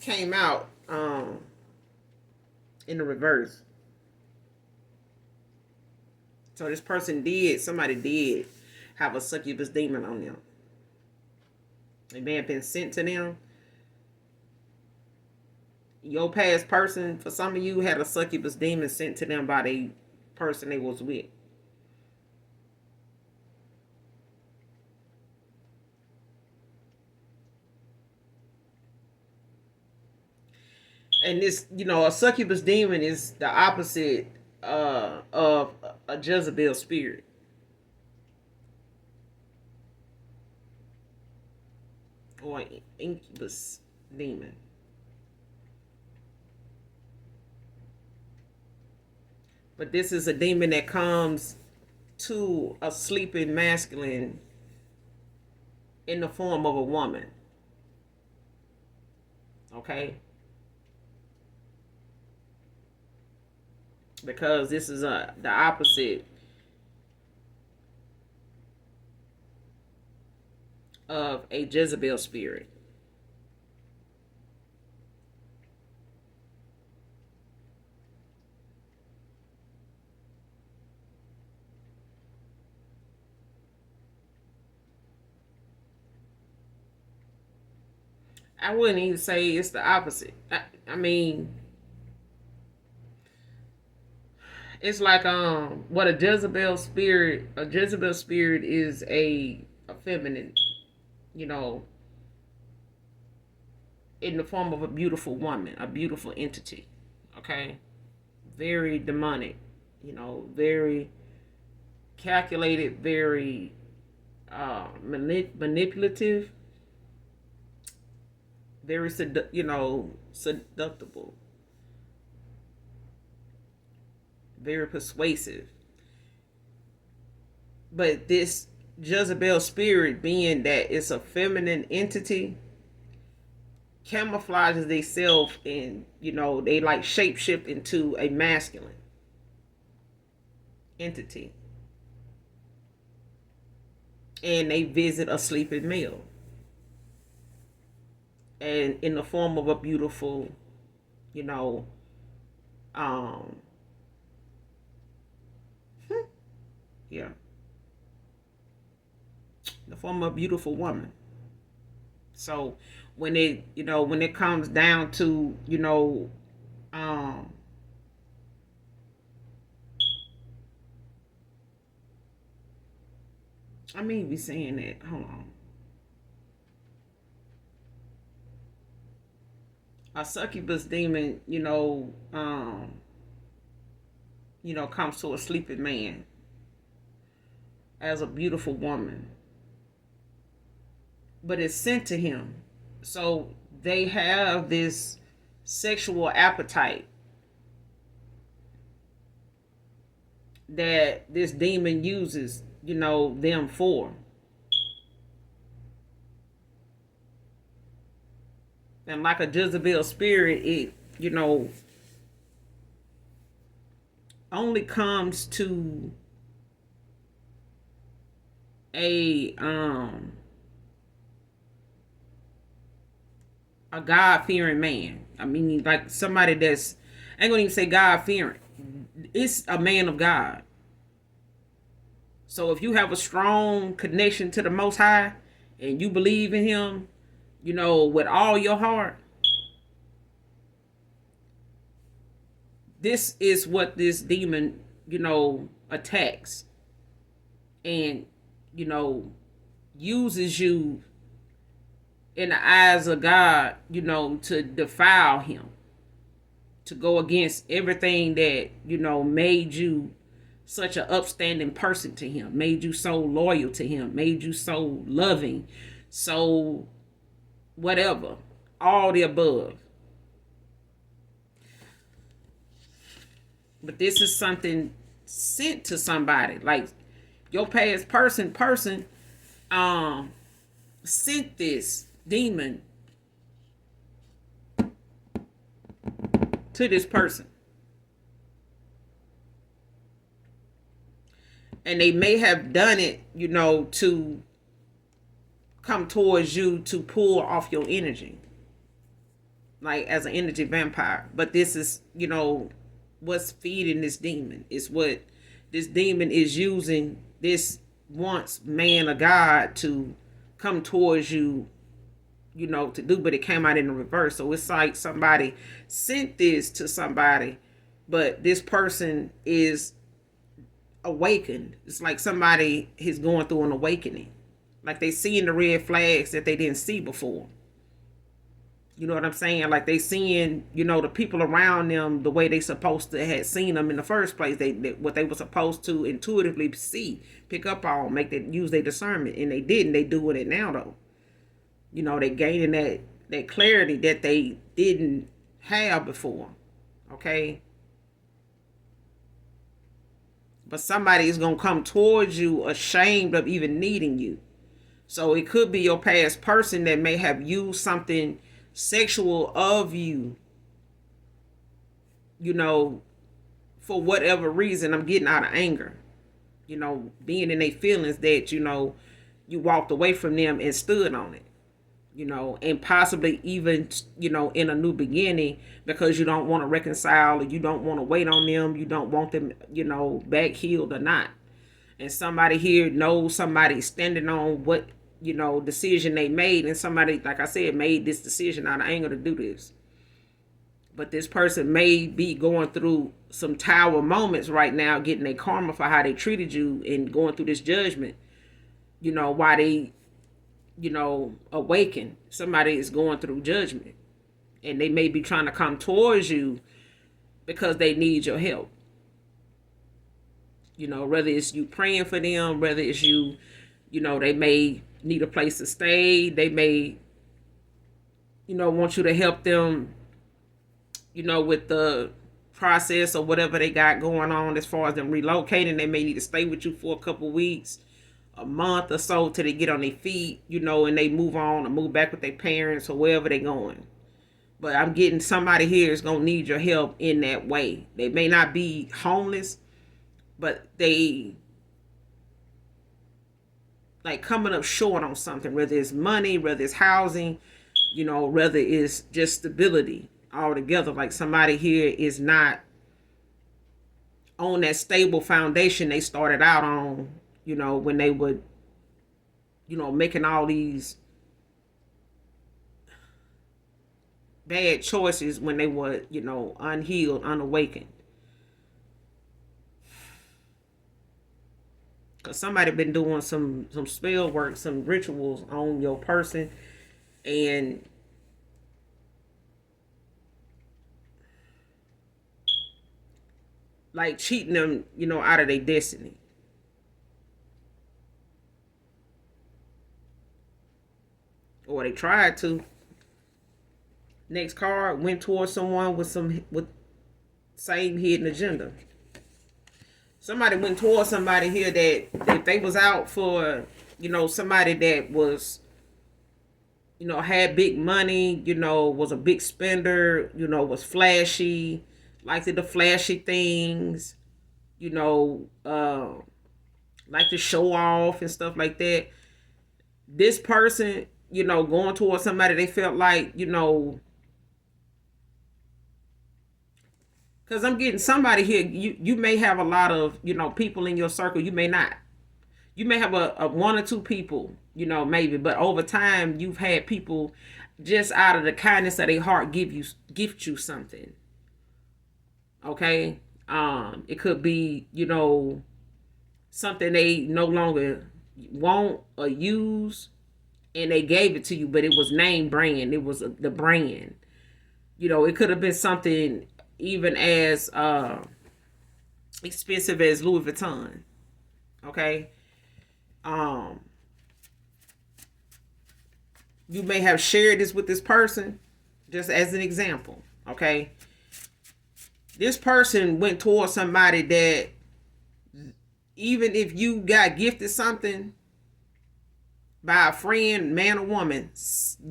came out in the reverse. So this person somebody did have a succubus demon on them. It may have been sent to them. Your past person, for some of you, had a succubus demon sent to them by the person they was with. And this, a succubus demon is the opposite of a Jezebel spirit. Or an incubus demon. But this is a demon that comes to a sleeping masculine in the form of a woman. Okay? Because this is the opposite of a Jezebel spirit. I wouldn't even say it's the opposite. I mean, it's like what a Jezebel spirit is a feminine, in the form of a beautiful woman, a beautiful entity. Okay? Very demonic, very calculated, very manipulative, very seductible, very persuasive. But this Jezebel spirit, being that it's a feminine entity, camouflages themselves and they like shapeshift into a masculine entity, and they visit a sleeping male, and in the form of a beautiful yeah, the form of a beautiful woman. So when it comes down to I may be saying that. Hold on. A succubus demon, comes to a sleeping man as a beautiful woman. but it's sent to him. So they have this sexual appetite that this demon uses, them for. And like a Jezebel spirit, it, only comes to a a God fearing man. I mean, like somebody that's, I ain't gonna even say God fearing. It's a man of God. So if you have a strong connection to the Most High and you believe in Him, with all your heart, this is what this demon, attacks and, uses you in the eyes of God, to defile him, to go against everything that, made you such an upstanding person to him, made you so loyal to him, made you so loving, so whatever, all the above. But this is something sent to somebody. Like your past person sent this demon to this person. And they may have done it, to come towards you to pull off your energy. Like as an energy vampire. But this is, what's feeding this demon. It's what this demon is using this once man of God to come towards you, to do, but it came out in the reverse. So it's like somebody sent this to somebody, but this person is awakened. It's like somebody is going through an awakening. Like they seeing the red flags that they didn't see before. You know what I'm saying? Like they seeing, the people around them the way they supposed to had seen them in the first place. They what they were supposed to intuitively see, pick up on, use their discernment, and they didn't. They doing it now though. They gaining that clarity that they didn't have before. Okay. But somebody is gonna come towards you ashamed of even needing you. So it could be your past person that may have used something sexual of you, for whatever reason. I'm getting out of anger, being in their feelings that, you walked away from them and stood on it, and possibly even, in a new beginning because you don't want to reconcile or you don't want to wait on them. You don't want them, back healed or not. And somebody here knows somebody standing on what, decision they made, and somebody, like I said, made this decision out of anger to do this. But this person may be going through some tower moments right now, getting a karma for how they treated you and going through this judgment, why they, awaken. Somebody is going through judgment and they may be trying to come towards you because they need your help. Whether it's you praying for them, whether it's you, they may need a place to stay. They may, want you to help them, with the process or whatever they got going on as far as them relocating. They may need to stay with you for a couple weeks, a month or so till they get on their feet, and they move on or move back with their parents or wherever they're going. But I'm getting somebody here is going to need your help in that way. They may not be homeless, but they like coming up short on something, whether it's money, whether it's housing, whether it's just stability altogether. Like somebody here is not on that stable foundation they started out on, when they would, making all these bad choices when they were, unhealed, unawakened. Because somebody been doing some spell work, some rituals on your person, and like cheating them, out of their destiny. they tried to. Next card, went towards someone with same hidden agenda. Somebody went towards somebody here that if they was out for, somebody that was, had big money, was a big spender, was flashy, liked the flashy things, like to show off and stuff like that. This person, going towards somebody they felt like, because I'm getting somebody here, you may have a lot of, people in your circle, you may not. You may have a one or two people, maybe, but over time you've had people just out of the kindness of their heart gift you something. Okay? It could be, something they no longer want or use, and they gave it to you, but it was name brand. It was the brand. It could have been something even as expensive as Louis Vuitton. Okay? You may have shared this with this person, just as an example. Okay? This person went towards somebody that, even if you got gifted something by a friend, man or woman,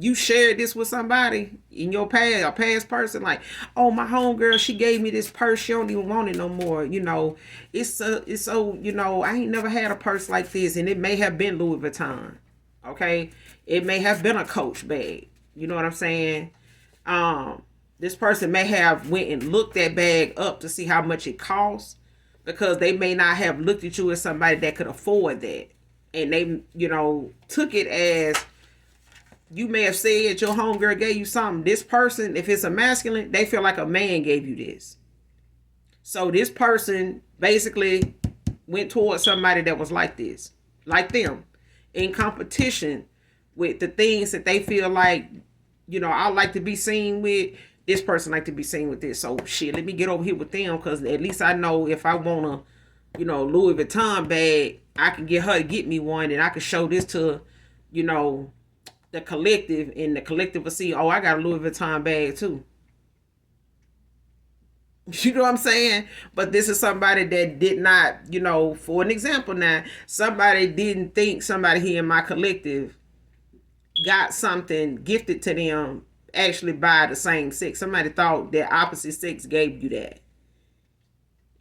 you shared this with somebody in your past, a past person, like, oh, my homegirl, she gave me this purse, she don't even want it no more. It's so, I ain't never had a purse like this, and it may have been Louis Vuitton. Okay, it may have been a Coach bag. You know what I'm saying? This person may have went and looked that bag up to see how much it costs, because they may not have looked at you as somebody that could afford that. And they, took it as, you may have said your homegirl gave you something. This person, if it's a masculine, they feel like a man gave you this. So this person basically went towards somebody that was like this, like them, in competition with the things that they feel like, I like to be seen with. This person like to be seen with this. So shit, let me get over here with them, because at least I know if I want a, Louis Vuitton bag, I can get her to get me one, and I can show this to, the collective, and the collective will see, oh, I got a Louis Vuitton bag too. You know what I'm saying? But this is somebody that did not, for an example now, somebody didn't think somebody here in my collective got something gifted to them actually by the same sex. Somebody thought that opposite sex gave you that.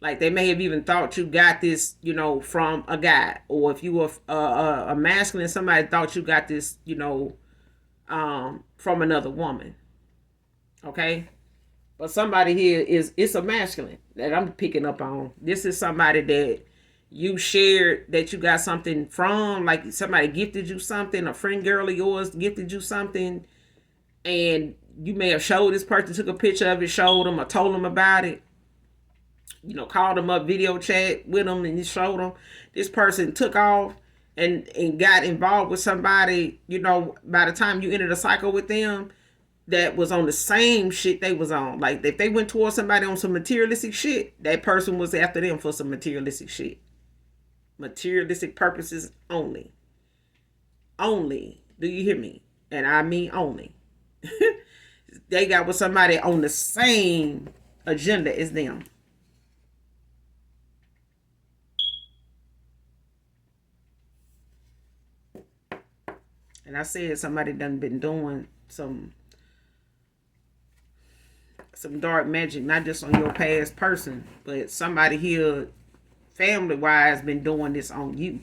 Like, they may have even thought you got this, from a guy. Or if you were a masculine, somebody thought you got this, from another woman. Okay? But somebody here it's a masculine that I'm picking up on. This is somebody that you shared, that you got something from. Like, somebody gifted you something. A friend girl of yours gifted you something. And you may have showed this person, took a picture of it, showed them, or told them about it. Called them up, video chat with them, and you showed them. This person took off and got involved with somebody, by the time you entered a cycle with them, that was on the same shit they was on. Like, if they went towards somebody on some materialistic shit, that person was after them for some materialistic shit. Materialistic purposes only. Only. Do you hear me? And I mean only. They got with somebody on the same agenda as them. And I said somebody done been doing some dark magic, not just on your past person, but somebody here, family-wise, been doing this on you.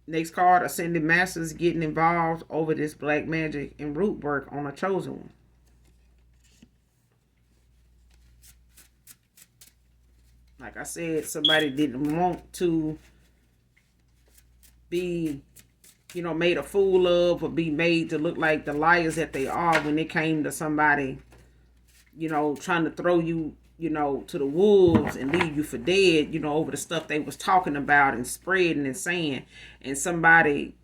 Next card, Ascended Masters getting involved over this black magic and root work on a chosen one. Like I said, somebody didn't want to be, made a fool of, or be made to look like the liars that they are when it came to somebody, trying to throw you, to the wolves and leave you for dead, over the stuff they was talking about and spreading and saying. And somebody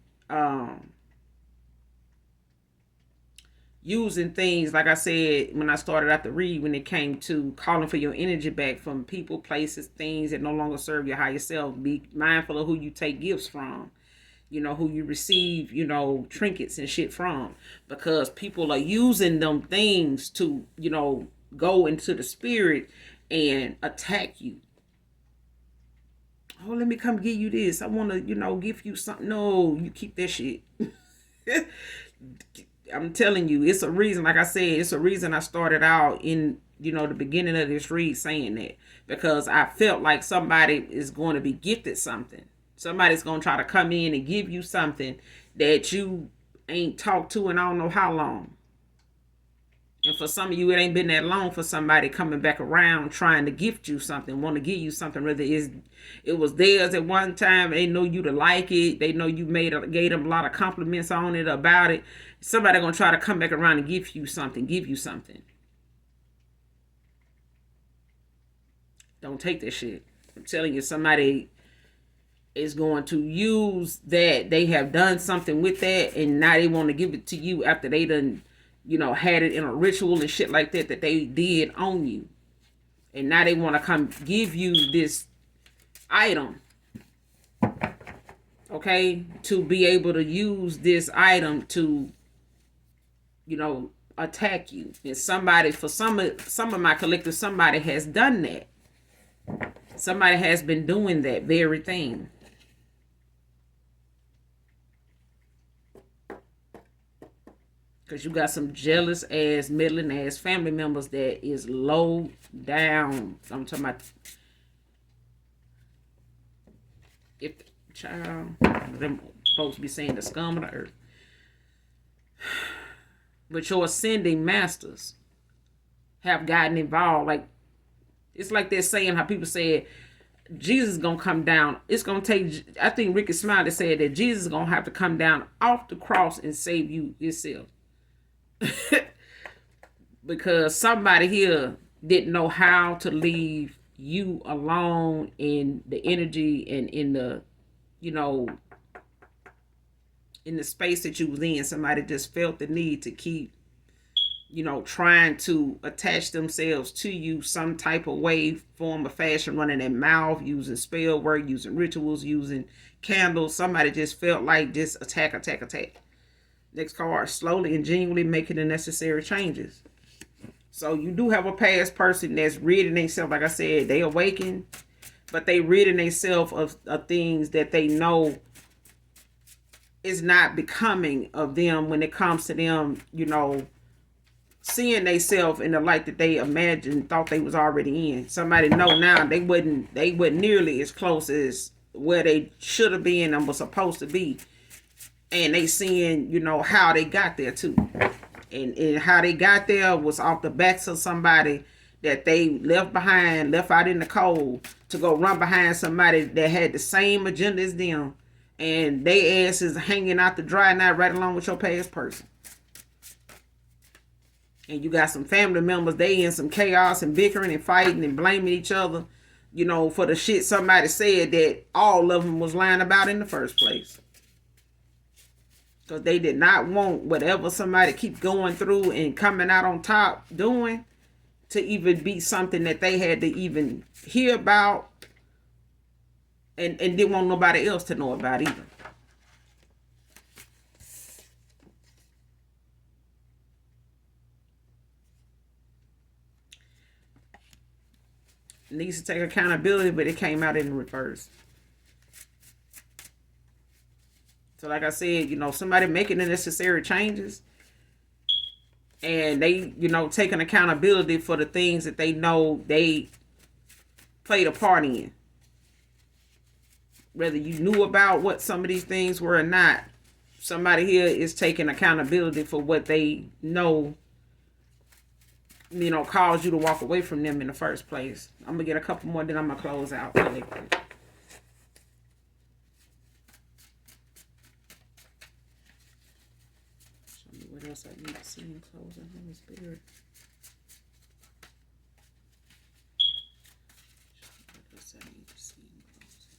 using things, like I said when I started out to read, when it came to calling for your energy back from people, places, things that no longer serve your higher self. Be mindful of who you take gifts from, who you receive, trinkets and shit from, because people are using them things to, go into the spirit and attack you. Oh, let me come give you this. I want to, give you something. No, you keep that shit. I'm telling you, it's a reason. Like I said, it's a reason I started out in, the beginning of this read saying that, because I felt like somebody is going to be gifted something. Somebody's going to try to come in and give you something that you ain't talked to in I don't know how long. And for some of you, it ain't been that long for somebody coming back around trying to gift you something, want to give you something. Whether it was theirs at one time, they know you to like it, they know you gave them a lot of compliments on it, about it. Somebody gonna try to come back around and give you something. Don't take that shit. I'm telling you, somebody is going to use that. They have done something with that, and now they want to give it to you after they done, had it in a ritual and shit like that they did on you. And now they want to come give you this item, okay, to be able to use this item to, attack you. And somebody, for some of my collectors, somebody has done that. Somebody has been doing that very thing. Because you got some jealous ass, meddling ass family members that is low down. I'm talking about, if child, them folks be saying the scum of the earth. But your ascending masters have gotten involved. Like, it's like they're saying how people said Jesus is gonna come down. It's gonna take, I think Ricky Smiley said that Jesus is gonna have to come down off the cross and save you yourself. Because somebody here didn't know how to leave you alone in the energy and in the, in the space that you was in. Somebody just felt the need to keep, trying to attach themselves to you some type of way, form of fashion, running their mouth, using spell work, using rituals, using candles. Somebody just felt like just attack. Next card, slowly and genuinely making the necessary changes. So you do have a past person that's ridding themselves. Like I said, they awaken, but they ridding themselves of things that they know is not becoming of them when it comes to them, seeing themselves in the light that they imagined, thought they was already in. Somebody know now they wasn't nearly as close as where they should have been and was supposed to be. And they seeing, how they got there too. And how they got there was off the backs of somebody that they left out in the cold to go run behind somebody that had the same agenda as them. And they ass is hanging out to dry now right along with your past person. And you got some family members, they in some chaos and bickering and fighting and blaming each other, for the shit somebody said that all of them was lying about in the first place. Because they did not want whatever somebody keep going through and coming out on top doing to even be something that they had to even hear about and didn't want nobody else to know about either. Needs to take accountability, but it came out in reverse. So like I said, somebody making the necessary changes and they, taking accountability for the things that they know they played a part in. Whether you knew about what some of these things were or not, somebody here is taking accountability for what they know, caused you to walk away from them in the first place. I'm going to get a couple more, then I'm going to close out. What else I need to see in closing? Holy Spirit. What else I need to see in closing?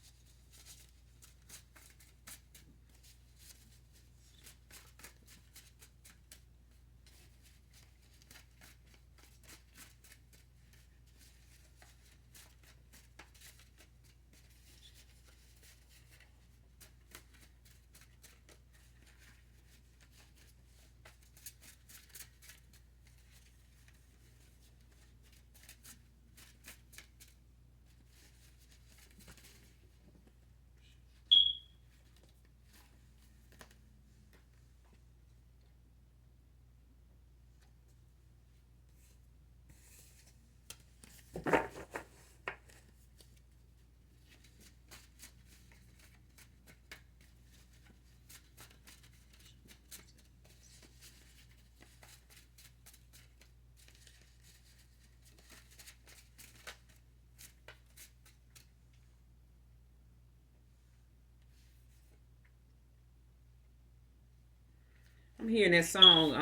I'm hearing that song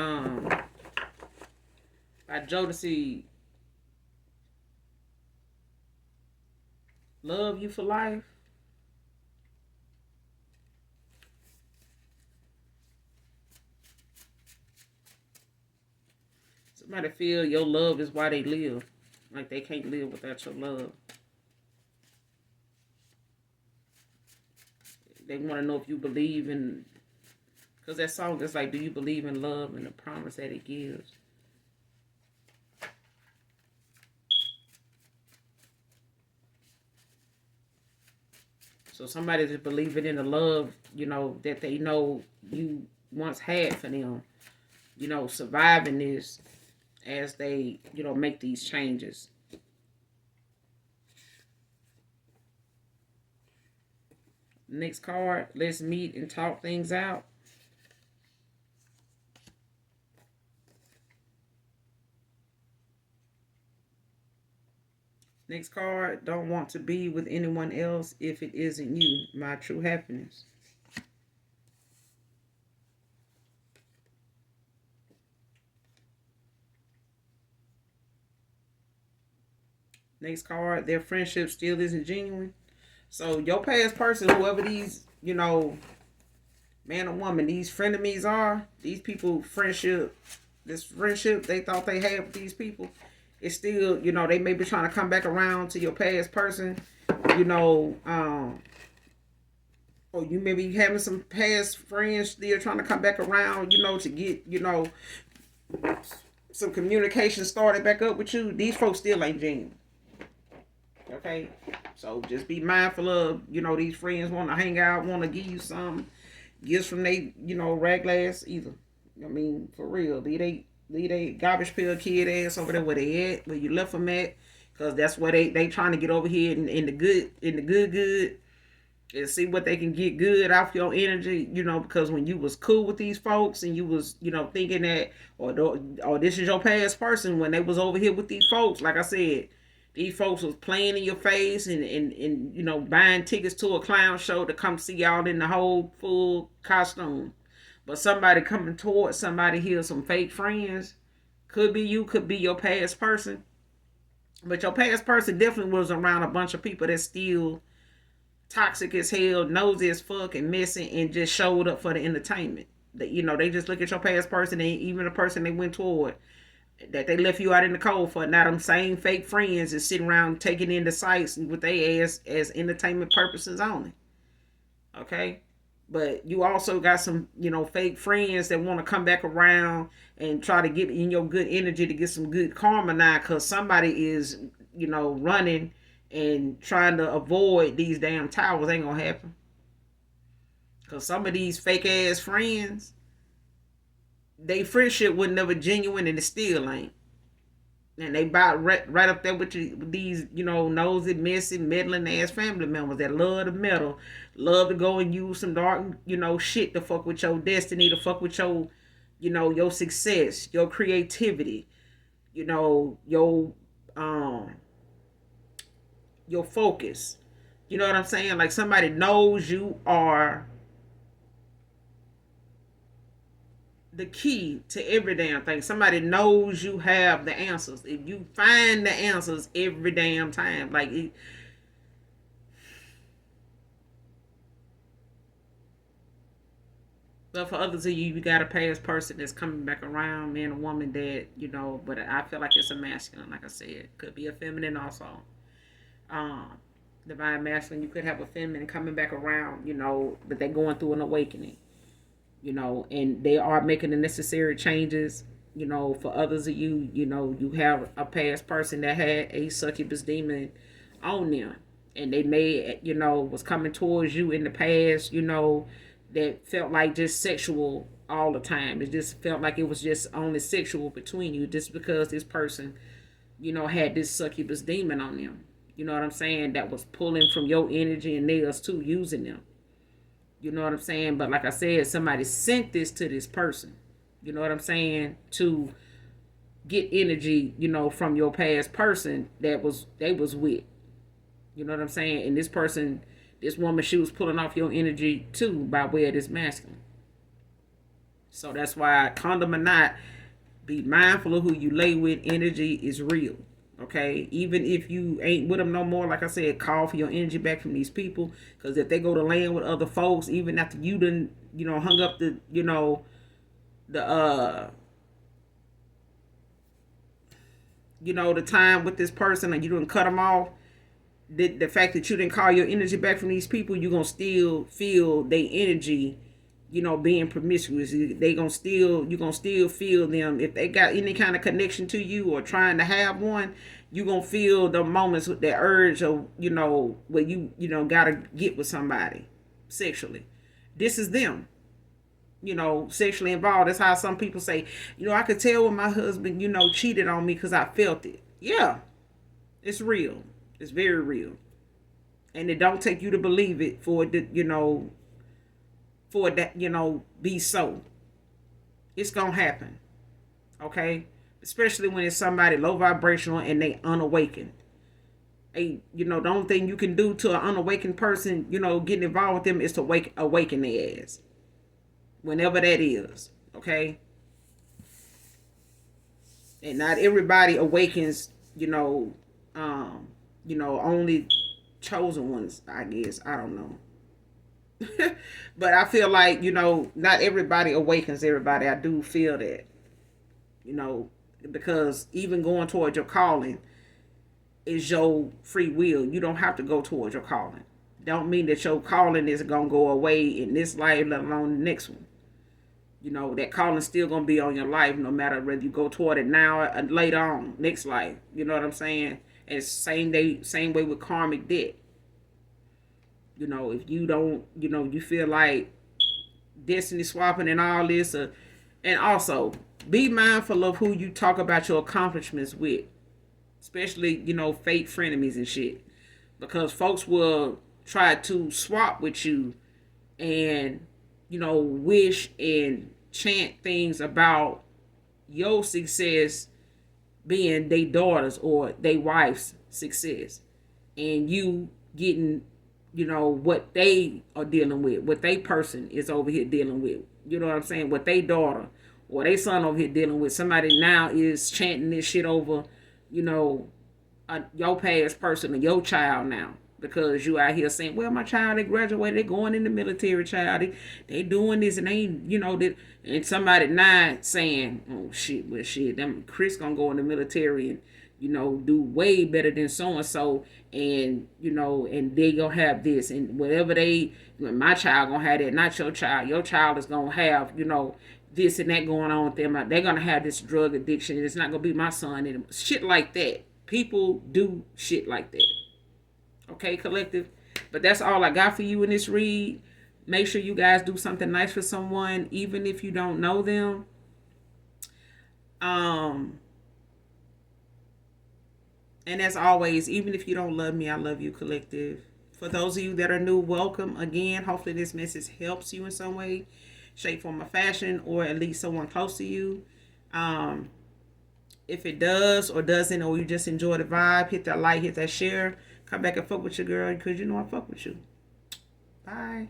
by Jodeci, Love You for Life. Somebody feel your love is why they live. Like they can't live without your love. They want to know if you believe in, because that song is like, do you believe in love and the promise that it gives? So somebody's believing in the love, that they know you once had for them, surviving this as they, make these changes. Next card, let's meet and talk things out. Next card, don't want to be with anyone else if it isn't you, my true happiness. Next card, their friendship still isn't genuine. So your past person, whoever these, man or woman, these frenemies are, these people, this friendship they thought they had with these people, it's still, they may be trying to come back around to your past person, or you may be having some past friends still trying to come back around, to get, some communication started back up with you. These folks still ain't genuine. Okay? So just be mindful of, these friends want to hang out, want to give you some gifts from they, rag glass either. I mean, for real. Leave they garbage pail kid ass over there where they at, where you left them at. Cause that's where they trying to get over here in the good, and see what they can get good off your energy, because when you was cool with these folks and you was, thinking that, or this is your past person, when they was over here with these folks, like I said, these folks was playing in your face and buying tickets to a clown show to come see y'all in the whole full costume. But somebody coming towards somebody here, some fake friends, could be you, could be your past person. But your past person definitely was around a bunch of people that still toxic as hell, nosy as fuck, and messy, and just showed up for the entertainment. That they just look at your past person, and even the person they went toward, that they left you out in the cold for. Now them same fake friends is sitting around taking in the sights with their ass as entertainment purposes only. Okay? But you also got some, fake friends that want to come back around and try to get in your good energy to get some good karma now, because somebody is, running and trying to avoid these damn towers. Ain't gonna happen. Because some of these fake ass friends, they friendship was never genuine, and it still ain't. And they about right up there with, with these, nosy, messy, meddling ass family members that love to meddle, love to go and use some dark, shit to fuck with your destiny, to fuck with your, your success, your creativity, your focus. You know what I'm saying? Like somebody knows you are the key to every damn thing. Somebody knows you have the answers. If you find the answers every damn time, like it, but for others of you, you got a past person that's coming back around, man or woman that, but I feel like it's a masculine, like I said. Could be a feminine also. Um, Divine masculine, you could have a feminine coming back around, but they're going through an awakening, and they are making the necessary changes. For others of you, you have a past person that had a succubus demon on them, and they may, was coming towards you in the past, that felt like just sexual all the time. It just felt like it was just only sexual between you, just because this person, had this succubus demon on them. You know what I'm saying? That was pulling from your energy and theirs too, using them. You know what I'm saying? But like I said, somebody sent this to this person. You know what I'm saying? To get energy, from your past person that they was with. You know what I'm saying? And this person, this woman, she was pulling off your energy too by way of this masculine. So that's why, condom or not, be mindful of who you lay with. Energy is real. Okay, even if you ain't with them no more, like I said, call for your energy back from these people. Because if they go to land with other folks, even after you done, hung up the the time with this person, and you didn't cut them off, the fact that you didn't call your energy back from these people, you're gonna still feel their energy, being promiscuous. You're gonna still feel them. If they got any kind of connection to you or trying to have one, you're gonna feel the moments with that urge of, where gotta get with somebody sexually. This is them, sexually involved. That's how some people say, I could tell when my husband, cheated on me because I felt it. Yeah, it's real. It's very real. And it don't take you to believe it for it to, for that, be so. It's gonna happen. Okay? Especially when it's somebody low vibrational and they unawakened. The only thing you can do to an unawakened person, getting involved with them is to awaken their ass. Whenever that is. Okay? And not everybody awakens, only chosen ones, I guess. I don't know. But I feel like, not everybody awakens everybody. I do feel that. Because even going towards your calling is your free will. You don't have to go towards your calling. Don't mean that your calling is going to go away in this life, let alone the next one. That calling still going to be on your life no matter whether you go toward it now or later on, next life. You know what I'm saying? And same way with karmic debt. If you don't, you feel like destiny swapping and all this. And also, be mindful of who you talk about your accomplishments with. Especially, fake frenemies and shit. Because folks will try to swap with you and, wish and chant things about your success being their daughters or their wife's success. And you getting, what they are dealing with, what they person is over here dealing with. You know what I'm saying? What they daughter or they son over here dealing with. Somebody now is chanting this shit over, your past person or your child now. Because you out here saying, well, my child, they graduated, they going in the military, child. They doing this and they, and somebody not saying, oh, shit, well, shit, them Chris gonna go in the military and, do way better than so-and-so. And, and they gonna have this. And whatever my child gonna have that, not your child. Your child is gonna have, this and that going on with them. They're gonna have this drug addiction. It's not gonna be my son anymore. Shit like that. People do shit like that. Okay, collective? But that's all I got for you in this read. Make sure you guys do something nice for someone, even if you don't know them. And as always, even if you don't love me, I love you, collective. For those of you that are new, welcome again. Hopefully this message helps you in some way, shape, form, or fashion, or at least someone close to you. If it does or doesn't, or you just enjoy the vibe, hit that like, hit that share. Come back and fuck with your girl because I fuck with you. Bye.